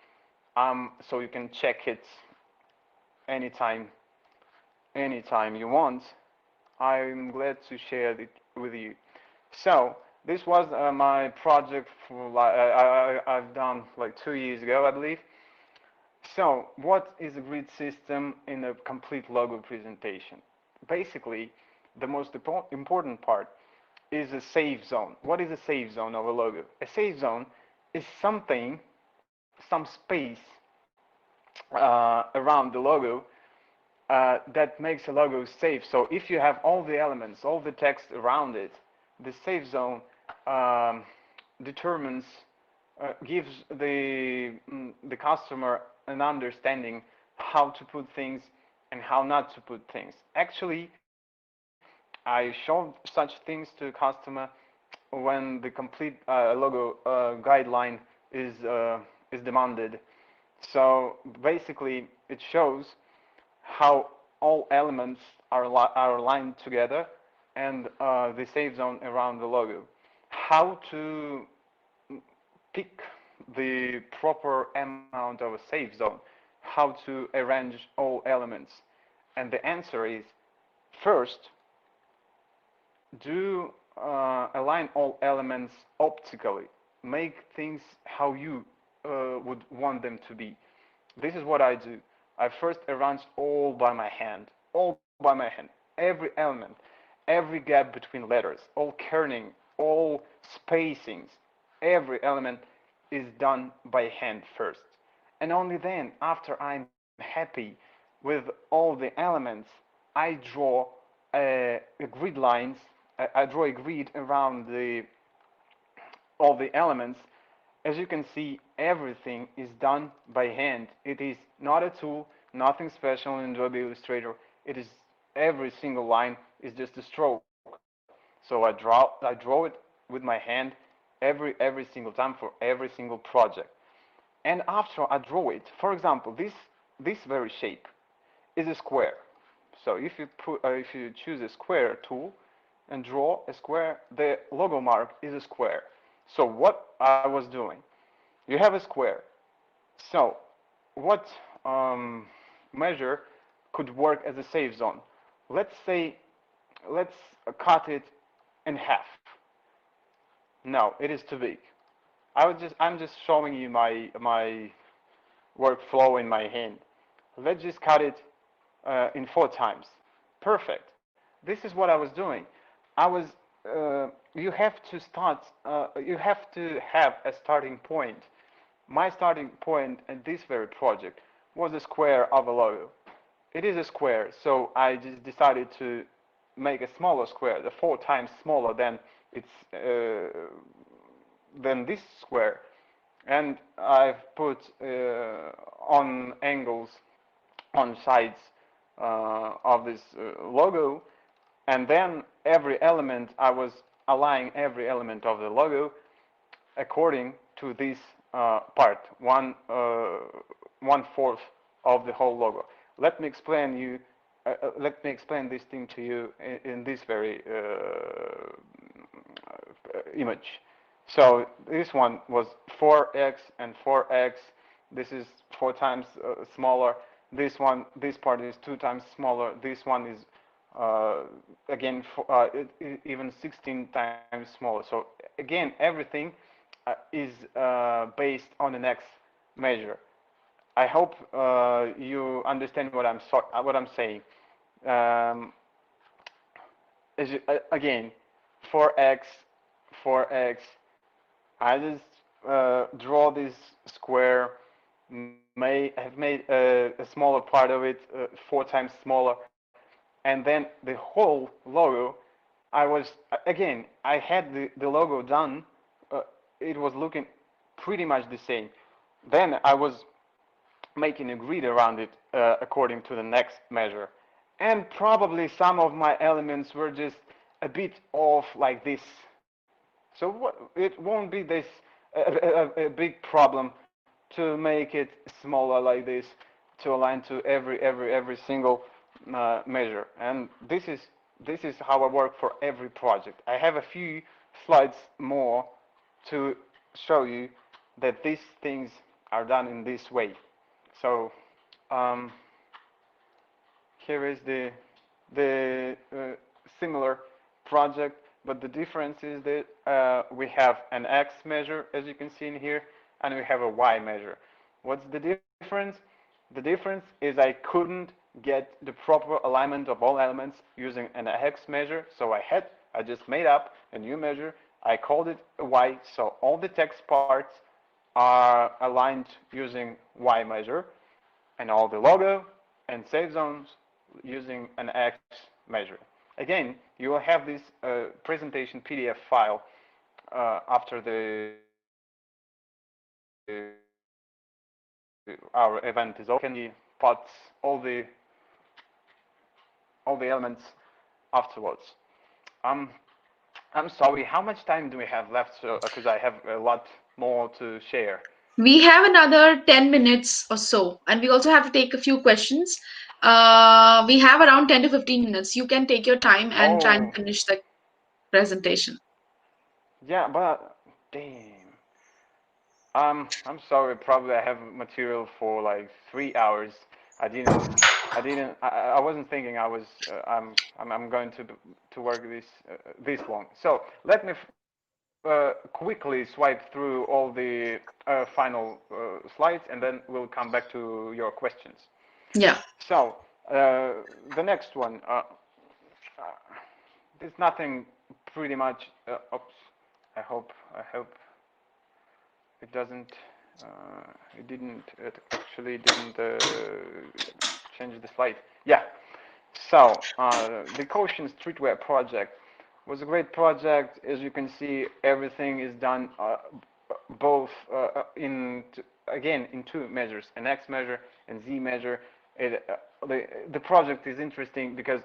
so you can check it anytime, anytime you want. I'm glad to share it with you. So this was my project for I've done like 2 years ago, I believe. So what is a grid system in a complete logo presentation? Basically, the most important part is a safe zone. What is a safe zone of a logo? A safe zone is something, some space around the logo that makes a logo safe. So if you have all the elements, all the text around it, the safe zone determines, gives the customer an understanding how to put things and how not to put things. Actually, I showed such things to a customer when the complete logo guideline is demanded. So basically, it shows how all elements are aligned together and the safe zone around the logo. How to pick the proper amount of a safe zone, how to arrange all elements. And the answer is, first, do align all elements optically. Make things how you would want them to be. This is what I do. I first arrange all by my hand, every element, every gap between letters, all kerning, all spacings, every element is done by hand first. And only then, after I'm happy with all the elements, I draw a grid lines, I draw a grid around all the elements. As you can see, everything is done by hand. It is not a tool, nothing special in Adobe Illustrator. It is every single line is just a stroke. So I draw it with my hand every single time for every single project. And after I draw it, for example, this very shape is a square. So if you choose a square tool and draw a square, the logo mark is a square. So what I was doing, you have a square. So what measure could work as a safe zone? Let's say, let's cut it in half. No, it is too big. I'm just showing you my workflow in my hand. Let's just cut it in 4 times. Perfect. This is what I was doing. I was you have to start. You have to have a starting point. My starting point in this very project was a square of a logo. It is a square, so I just decided to make a smaller square, the 4 times smaller than it's than this square, and I've put on angles on sides of this logo, and then every element I was aligning every element of the logo according to this part, 1/4 of the whole logo. Let me explain you. Let me explain this thing to you in this very image. So this one was 4x and 4x. This is 4 times smaller. This one, this part is 2 times smaller. This one is again even 16 times smaller. So again, everything is based on an x measure. I hope you understand what I'm saying. Um, Again, 4x, 4x. I just draw this square, may have made a smaller part of it 4 times smaller, and then the whole logo. I was again. I had the logo done. It was looking pretty much the same. Then I was making a grid around it according to the next measure. And probably some of my elements were just a bit off like this. So it won't be this a big problem to make it smaller like this, to align to every single measure. And this is how I work for every project. I have a few slides more to show you that these things are done in this way. So um, here is the similar project, but the difference is that we have an X measure, as you can see in here, and we have a Y measure. What's the difference? The difference is I couldn't get the proper alignment of all elements using an X measure, so I just made up a new measure. I called it a Y, so all the text parts are aligned using Y measure, and all the logo and save zones using an X measure. Again, you will have this presentation PDF file after our event is over. Can you put all the elements afterwards? Um, I'm sorry. How much time do we have left? Because I have a lot more to share. We have another 10 minutes or so, and we also have to take a few questions. We have around 10 to 15 minutes. You can take your time and try and Oh, finish the presentation. yeah, but damn. I'm sorry. Probably I have material for like 3 hours. I didn't. I wasn't thinking I was. I'm going to work this long. So let me quickly swipe through all the final slides, and then we'll come back to your questions. Yeah. So the next one. There's nothing pretty much. Oops. I hope it doesn't. It actually didn't change the slide. Yeah. So the Caution Streetwear project was a great project. As you can see, everything is done both again in two measures, an X measure and Z measure. The project is interesting because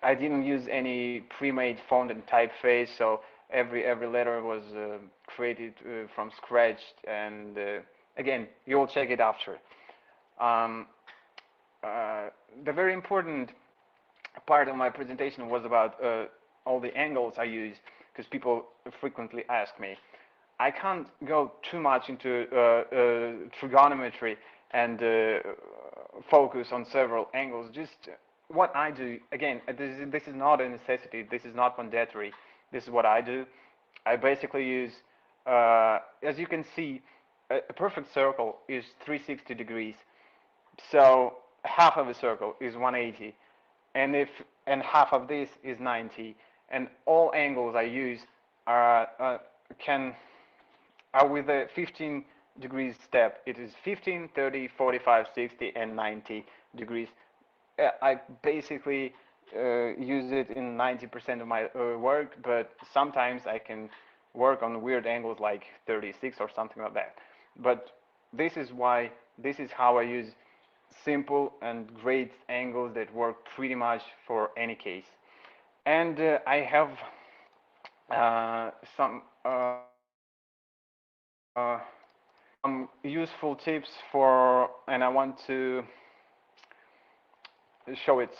I didn't use any pre-made font and typeface, so every letter was created from scratch. And again, you'll check it after. Um, the very important part of my presentation was about all the angles I use, because people frequently ask me. I can't go too much into trigonometry and focus on several angles. Just what I do. Again, this is not a necessity. This is not mandatory. This is what I do. I basically use, as you can see, a perfect circle is 360 degrees. So half of a circle is 180, and half of this is 90, and all angles I use are are with a 15 degrees step. It is 15, 30, 45, 60, and 90 degrees. I basically use it in 90% of my work, but sometimes I can work on weird angles like 36 or something like that. But this is how I use simple and great angles that work pretty much for any case. And I have some some useful tips for, and I want to show it.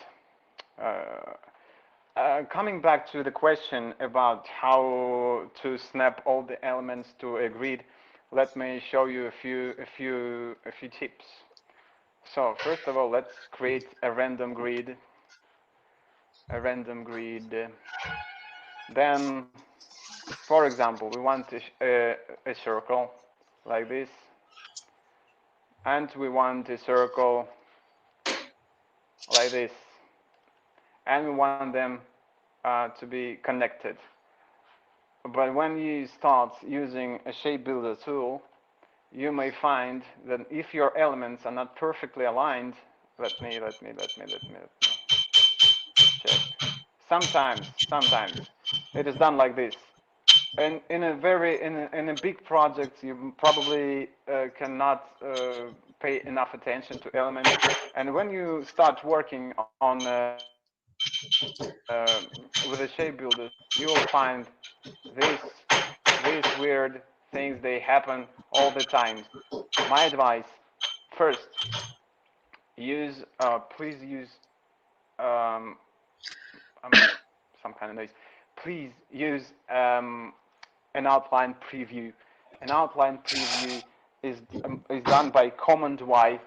Coming back to the question about how to snap all the elements to a grid, let me show you a few tips. So first of all, let's create a random grid. A random grid. Then, for example, we want a circle like this, and we want a circle like this, and we want them to be connected. But when you start using a shape builder tool, you may find that if your elements are not perfectly aligned, let me check. Sometimes it is done like this. And in a big project, you probably cannot pay enough attention to elements. And when you start working on with a shape builder, you will find this these weird things. They happen all the time. My advice: first, please use um, some kind of noise. Please use an outline preview. An outline preview is done by Command Y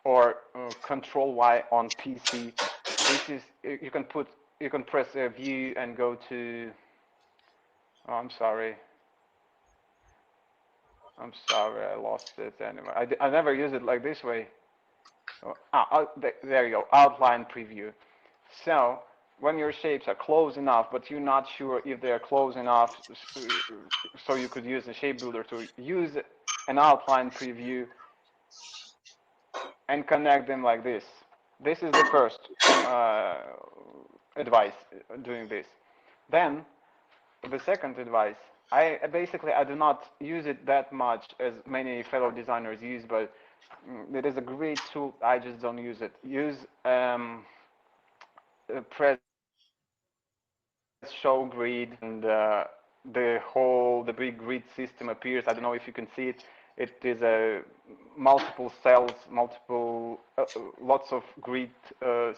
or Control Y on PC. This is you can press View and go to. Oh, I'm sorry, I lost it anyway. I never use it like this way. There you go, outline preview. So when your shapes are close enough, but you're not sure if they're close enough, so you could use the shape builder to use an outline preview and connect them like this. This is the first advice doing this. Then the second advice, I do not use it that much as many fellow designers use, but it is a great tool. I just don't use it. Use press show grid, and the big grid system appears. I don't know if you can see it. It is a multiple cells, multiple lots of grid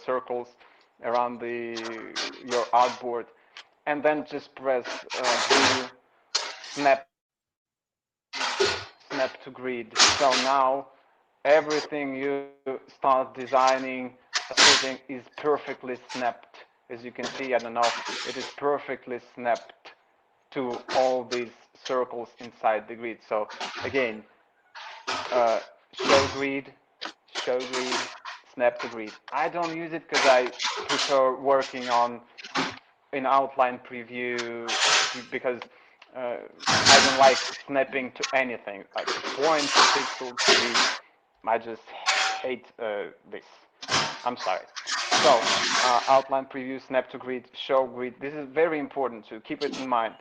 circles around your artboard, and then just press view, snap snap to grid. So now everything you start designing, putting is perfectly snapped. As you can see, I don't know, it is perfectly snapped to all these circles inside the grid. So again, show grid, snap to grid. I don't use it because I prefer working on in outline preview because I don't like snapping to anything, like to point, to pixel, to grid. I just hate this. I'm sorry. So, outline preview, snap to grid, show grid. This is very important to keep it in mind.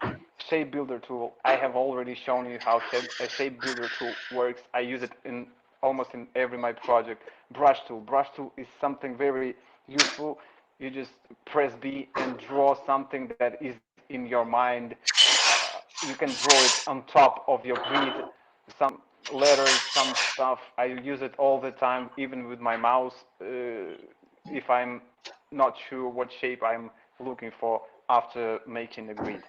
Shape builder tool. I have already shown you how a shape builder tool works. I use it in almost in every my project. Brush tool. Brush tool is something very useful. You just press B and draw something that is in your mind. You can draw it on top of your grid. Some letters, some stuff. I use it all the time, even with my mouse. If I'm not sure what shape I'm looking for after making a grid.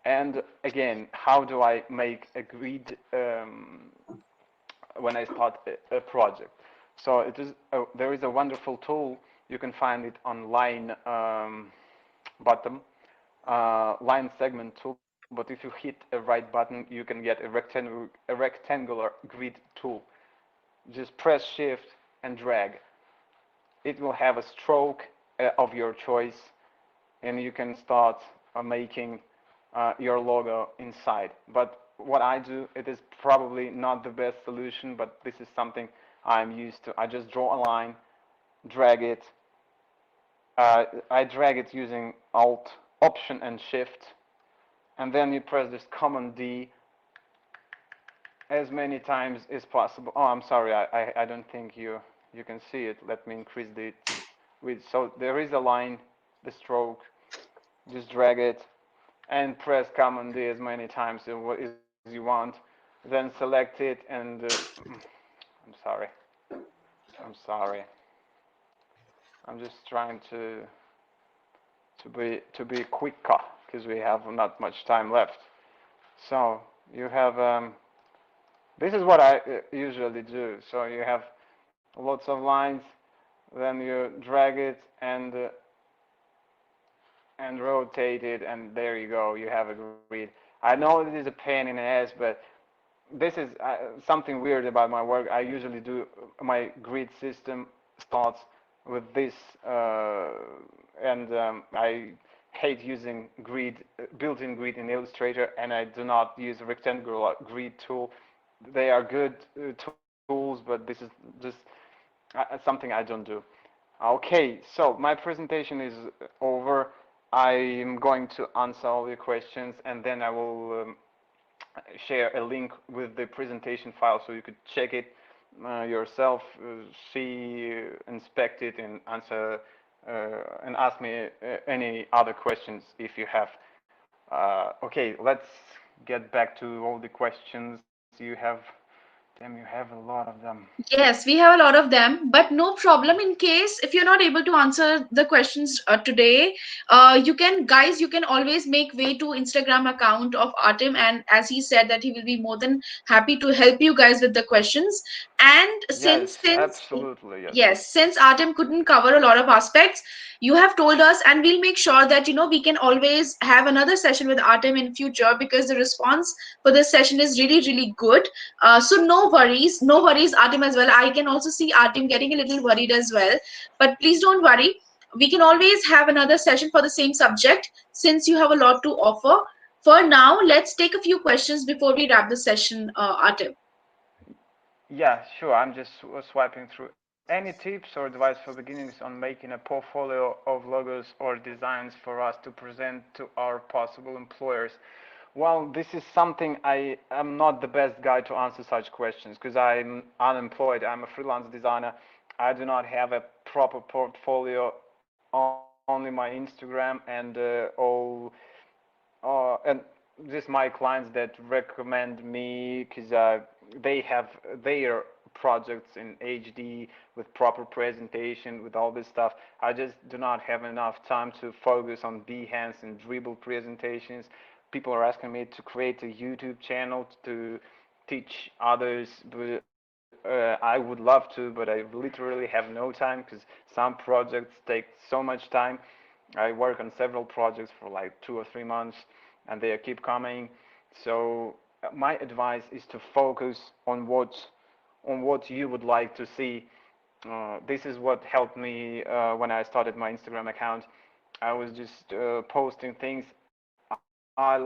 And again, how do I make a grid when I start a project? So there is a wonderful tool. You can find it on line bottom, line segment tool. But if you hit a right button, you can get a rectangular grid tool. Just press Shift and drag. It will have a stroke of your choice, and you can start making your logo inside. But what I do, it is probably not the best solution, but this is something I'm used to. I just draw a line, drag it. I drag it using Alt, Option, and Shift, and then you press this Command D as many times as possible. Oh, I'm sorry, I don't think you can see it. Let me increase the width. So there is a line, the stroke. Just drag it and press Command D as many times as you want. Then select it and I'm sorry. I'm sorry. I'm just trying to be quicker because we have not much time left. So you have this is what I usually do. So you have lots of lines, then you drag it and rotate it, and there you go. You have a grid. I know it is a pain in the ass, but this is something weird about my work. I usually do my grid system starts with this, and I hate using grid, built-in grid in Illustrator, and I do not use rectangular grid tool. They are good tools, but this is just something I don't do. Okay, so my presentation is over. I'm going to answer all your questions, and then I will share a link with the presentation file so you could check it yourself, see, inspect it, and answer and ask me any other questions if you have. Okay, let's get back to all the questions you have. Damn, you have a lot of them. Yes, we have a lot of them, but no problem. In case if you're not able to answer the questions today, you can always make way to Instagram account of Artem, and as he said that he will be more than happy to help you guys with the questions. And Yes, since absolutely, yes. yes, since Artem couldn't cover a lot of aspects, you have told us, and we'll make sure that we can always have another session with Artem in future because the response for this session is really really good. So no worries, no worries, Artem as well. I can also see Artem getting a little worried as well. But please don't worry. We can always have another session for the same subject since you have a lot to offer. For now, let's take a few questions before we wrap the session, Artem. Yeah, sure. I'm just swiping through. Any tips or advice for beginners on making a portfolio of logos or designs for us to present to our possible employers? Well, this is something I am not the best guy to answer such questions because I'm unemployed. I'm a freelance designer. I do not have a proper portfolio, only my Instagram and and just my clients that recommend me because they have their projects in HD with proper presentation with all this stuff. I just do not have enough time to focus on Behance and Dribble presentations. People are asking me to create a YouTube channel to teach others, but I would love to, but I literally have no time because some projects take so much time. I work on several projects for like 2 or 3 months, and they keep coming. So my advice is to focus on what you would like to see. This is what helped me when I started my Instagram account. I was just posting things I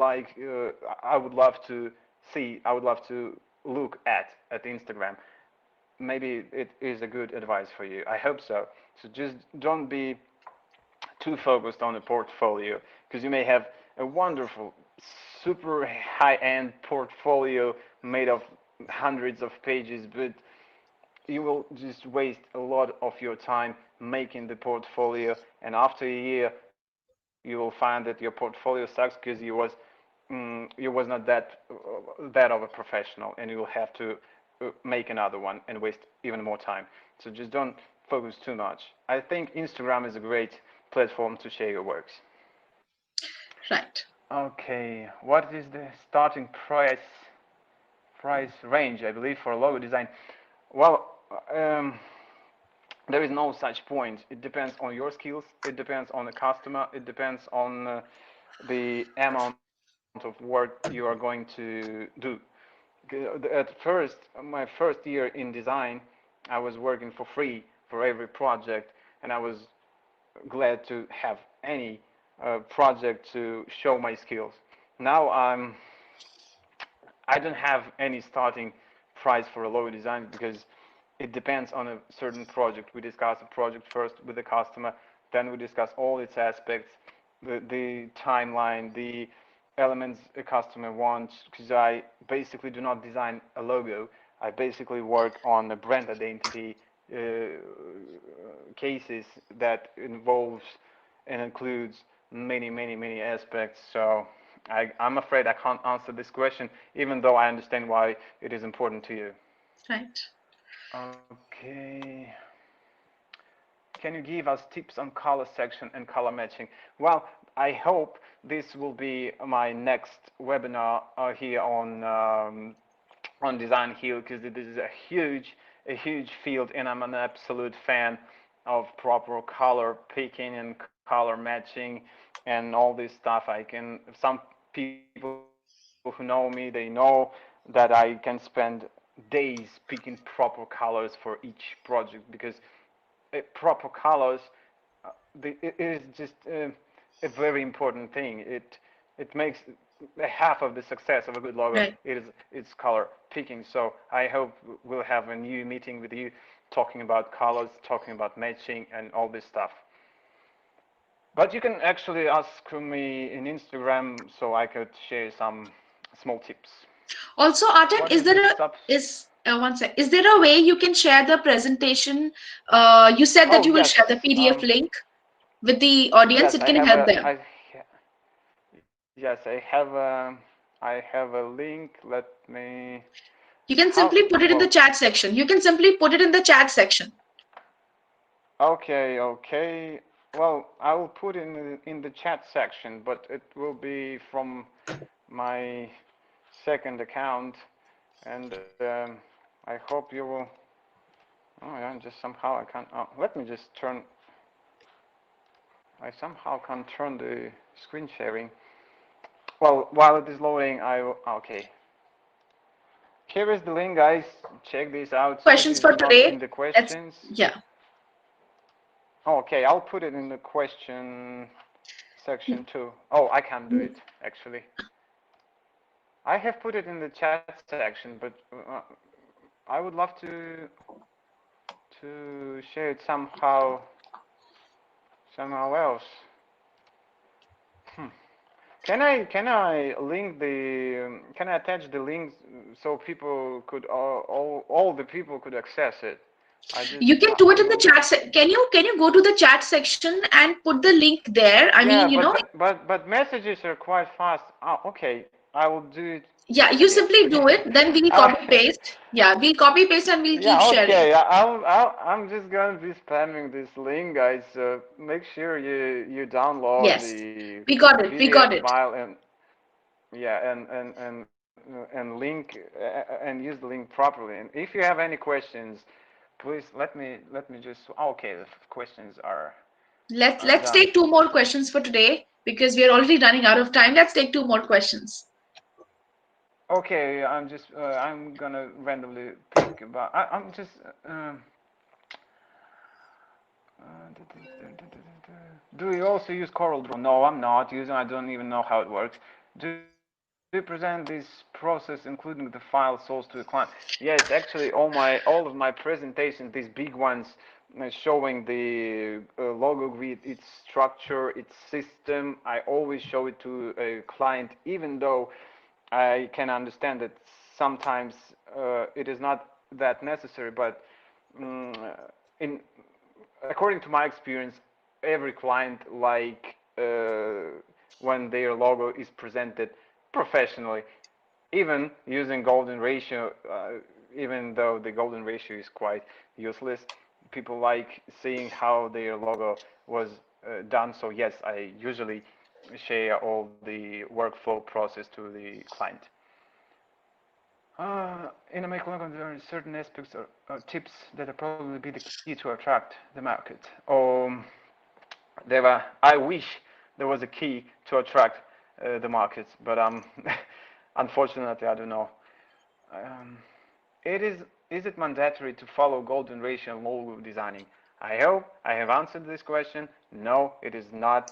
would love to see. I would love to look at Instagram. Maybe it is a good advice for you. I hope so. So just don't be too focused on the portfolio because you may have a wonderful, super high-end portfolio made of hundreds of pages, but you will just waste a lot of your time making the portfolio, and after a year you will find that your portfolio sucks because you was not that of a professional, and you will have to make another one and waste even more time. So just don't focus too much. I think Instagram is a great platform to share your works. Right. Okay, what is the starting price range, I believe, for a logo design? Well, um, there is no such point. It depends on your skills. It depends on the customer. It depends on the amount of work you are going to do. At first, my first year in design, I was working for free for every project, and I was glad to have any project to show my skills. Now I don't have any starting price for a logo design because it depends on a certain project. We discuss a project first with the customer, then we discuss all its aspects, the timeline, the elements a customer wants, because I basically do not design a logo. I basically work on the brand identity cases that involves and includes many aspects. So I'm afraid I can't answer this question, even though I understand why it is important to you. Right. Okay. Can you give us tips on color section and color matching? Well, I hope this will be my next webinar here on Designhill, because this is a huge field, and I'm an absolute fan of proper color picking and color matching and all this stuff. Some people who know me, they know that I can spend days picking proper colors for each project, because proper colors, it is just a very important thing. It makes half of the success of a good logo. Right. It's color picking. So I hope we'll have a new meeting with you, talking about colors, talking about matching, and all this stuff. But you can actually ask me in Instagram, so I could share some small tips. Also, Artem, What is is the there a sub? is one sec. Is there a way you can share the presentation? You said that Oh you will yes, share the PDF link with the audience. yes. It can help them. Yes, I have a link. Let me. You can How? simply put it in the Well, chat section. You can simply put it in the chat section. okay. Well, I will put in the chat section, but it will be from my second account, and I hope you will. Oh yeah, just somehow I can't. Oh, let me just turn. I somehow can't turn the screen sharing. Well, while it is loading, I will. Okay. Here is the link, guys. Check this out. It Questions is for not today. in the Let's questions. yeah. Okay, I'll put it in the question section too. Oh, I can't do it actually. I have put it in the chat section, but I would love to share it somehow else. Hmm. Can I link can I attach the links so people could all the people could access it? You can do I it in the will. chat. Can you go to the chat section and put the link there? I Yeah, mean, you know, but messages are quite fast. Oh, okay. I will do it yeah, you again. simply do it. Then we'll copy paste. Yeah, we'll copy paste and we'll keep Yeah, sharing. okay. I'm just going to be spamming this link, guys. So make sure you download Yes, the we got it. We PDF got it. file, and yeah, and link and use the link properly. And if you have any questions, please let me just. Okay, the questions are Let's done. take two more questions for today because we are already running out of time. Let's take two more questions. Okay, I'm gonna randomly pick about. I'm just. Do you also use Corel Draw? No, I'm not using. I don't even know how it works. Do you present this process, including the file source to the client? Yes, actually, all of my presentations, these big ones, showing the logo grid, its structure, its system, I always show it to a client, even though I can understand that sometimes it is not that necessary, but um, in according to my experience, every client like when their logo is presented professionally, even using golden ratio, even though the golden ratio is quite useless, people like seeing how their logo was done. So yes, I usually share all the workflow process to the client. In a make logo, there are certain aspects or tips that are probably be the key to attract the market. I wish there was a key to attract the markets, but unfortunately, I don't know. Um, is it mandatory to follow golden ratio in logo designing? I hope I have answered this question. No, it is not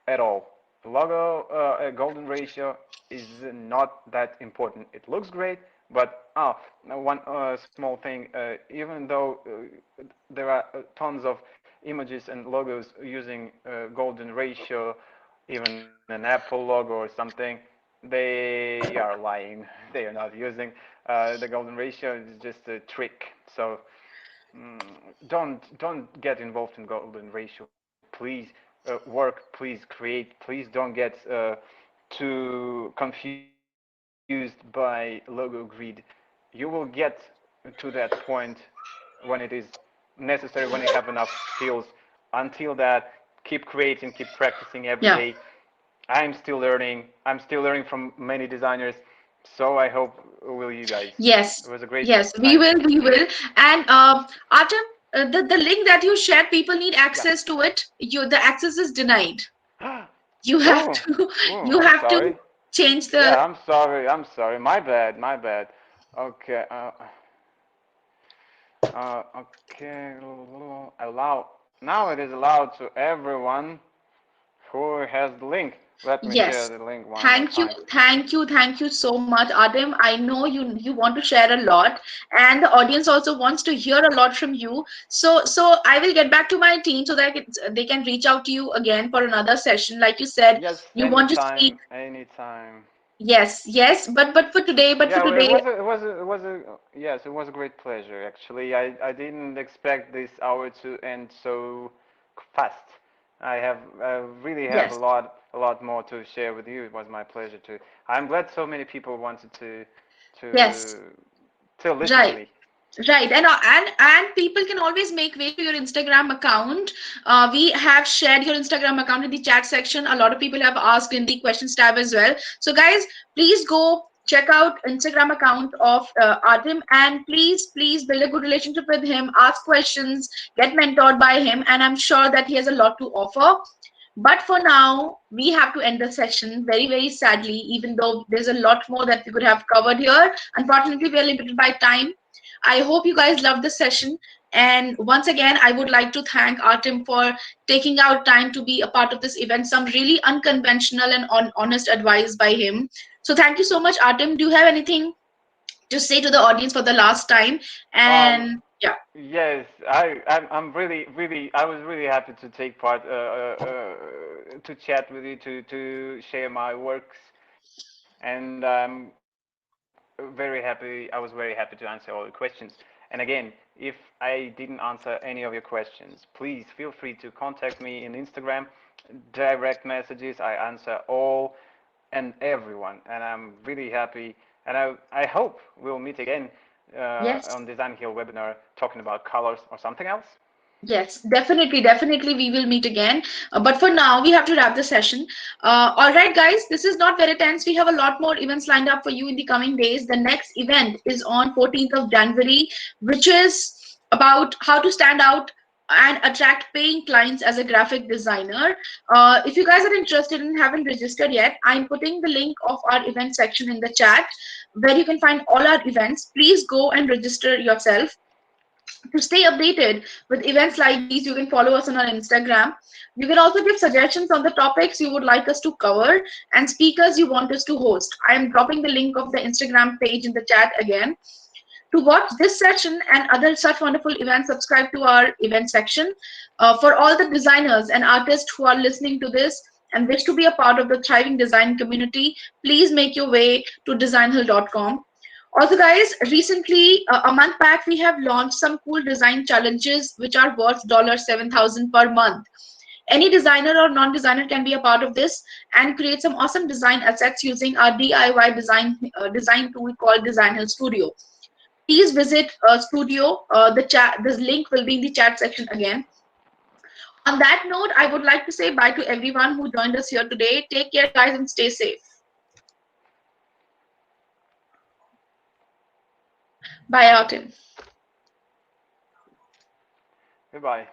at all. Logo golden ratio is not that important. It looks great, but now one small thing. Even though there are tons of images and logos using golden ratio, even an Apple logo or something, they are lying. They are not using the golden ratio. It's just a trick. So mm, don't get involved in golden ratio. Please work. Please create. Please don't get too confused by logo grid. You will get to that point when it is necessary, when you have enough skills. Until that, keep creating, keep practicing every Yeah. day. I'm still learning. I'm still learning from many designers. So I hope will you guys. Yes, It was a great yes, time. we will. And Artem, the link that you shared, people need Yeah. access to it. The access is denied. You have Oh, to oh, you I'm have to sorry. change Yeah, the. I'm sorry. I'm sorry. My bad. My bad. Okay. Okay. Allow. Now it is allowed to everyone who has the link. Let me share Yes. the link one more time. Thank you so much, Artem. I know you want to share a lot, and the audience also wants to hear a lot from you. So I will get back to my team so that they can reach out to you again for another session. Like you said, Yes, you want to speak. anytime, anytime. Yes, yes, but for Yeah, it today, was yes, it was a great pleasure actually. I didn't expect this hour to end so fast. I really have yes, a lot more to share with you. It was my pleasure to. I'm glad so many people wanted yes, to to listen to right. me. Right, and people can always make way to your Instagram account. We have shared your Instagram account in the chat section. A lot of people have asked in the questions tab as well. So, guys, please go check out Instagram account of Artem, and please build a good relationship with him. Ask questions, get mentored by him, and I'm sure that he has a lot to offer. But for now, we have to end the session very sadly, even though there's a lot more that we could have covered here. Unfortunately, we are limited by time. I hope you guys loved the session. And once again, I would like to thank Artem for taking out time to be a part of this event. Some really unconventional and honest advice by him. So thank you so much, Artem. Do you have anything to say to the audience for the last time? Um, And yeah, yes, I'm really I was really happy to take part to chat with you to share my works, and very happy. I was very happy to answer all your questions. And again, if I didn't answer any of your questions, please feel free to contact me in Instagram, direct messages. I answer all and everyone, and I'm really happy. And I hope we'll meet again yes. on Design Hill webinar talking about colors or something else. Yes, definitely. We will meet again. But for now, we have to wrap the session. All right, guys, this is not very tense. We have a lot more events lined up for you in the coming days. The next event is on 14th of January, which is about how to stand out and attract paying clients as a graphic designer. If you guys are interested and haven't registered yet, I'm putting the link of our event section in the chat where you can find all our events. Please go and register yourself. To stay updated with events like these, you can follow us on our Instagram. You can also give suggestions on the topics you would like us to cover and speakers you want us to host. I am dropping the link of the Instagram page in the chat again. To watch this session and other such wonderful events, subscribe to our event section. For all the designers and artists who are listening to this and wish to be a part of the thriving design community, please make your way to designhill.com. Also, guys, recently, a month back, we have launched some cool design challenges which are worth $7,000 per month. Any designer or non-designer can be a part of this and create some awesome design assets using our DIY design tool called Designhill Studio. Please visit Studio. The link will be in the chat section again. On that note, I would like to say bye to everyone who joined us here today. Take care, guys, and stay safe. Bye, Artem. Goodbye.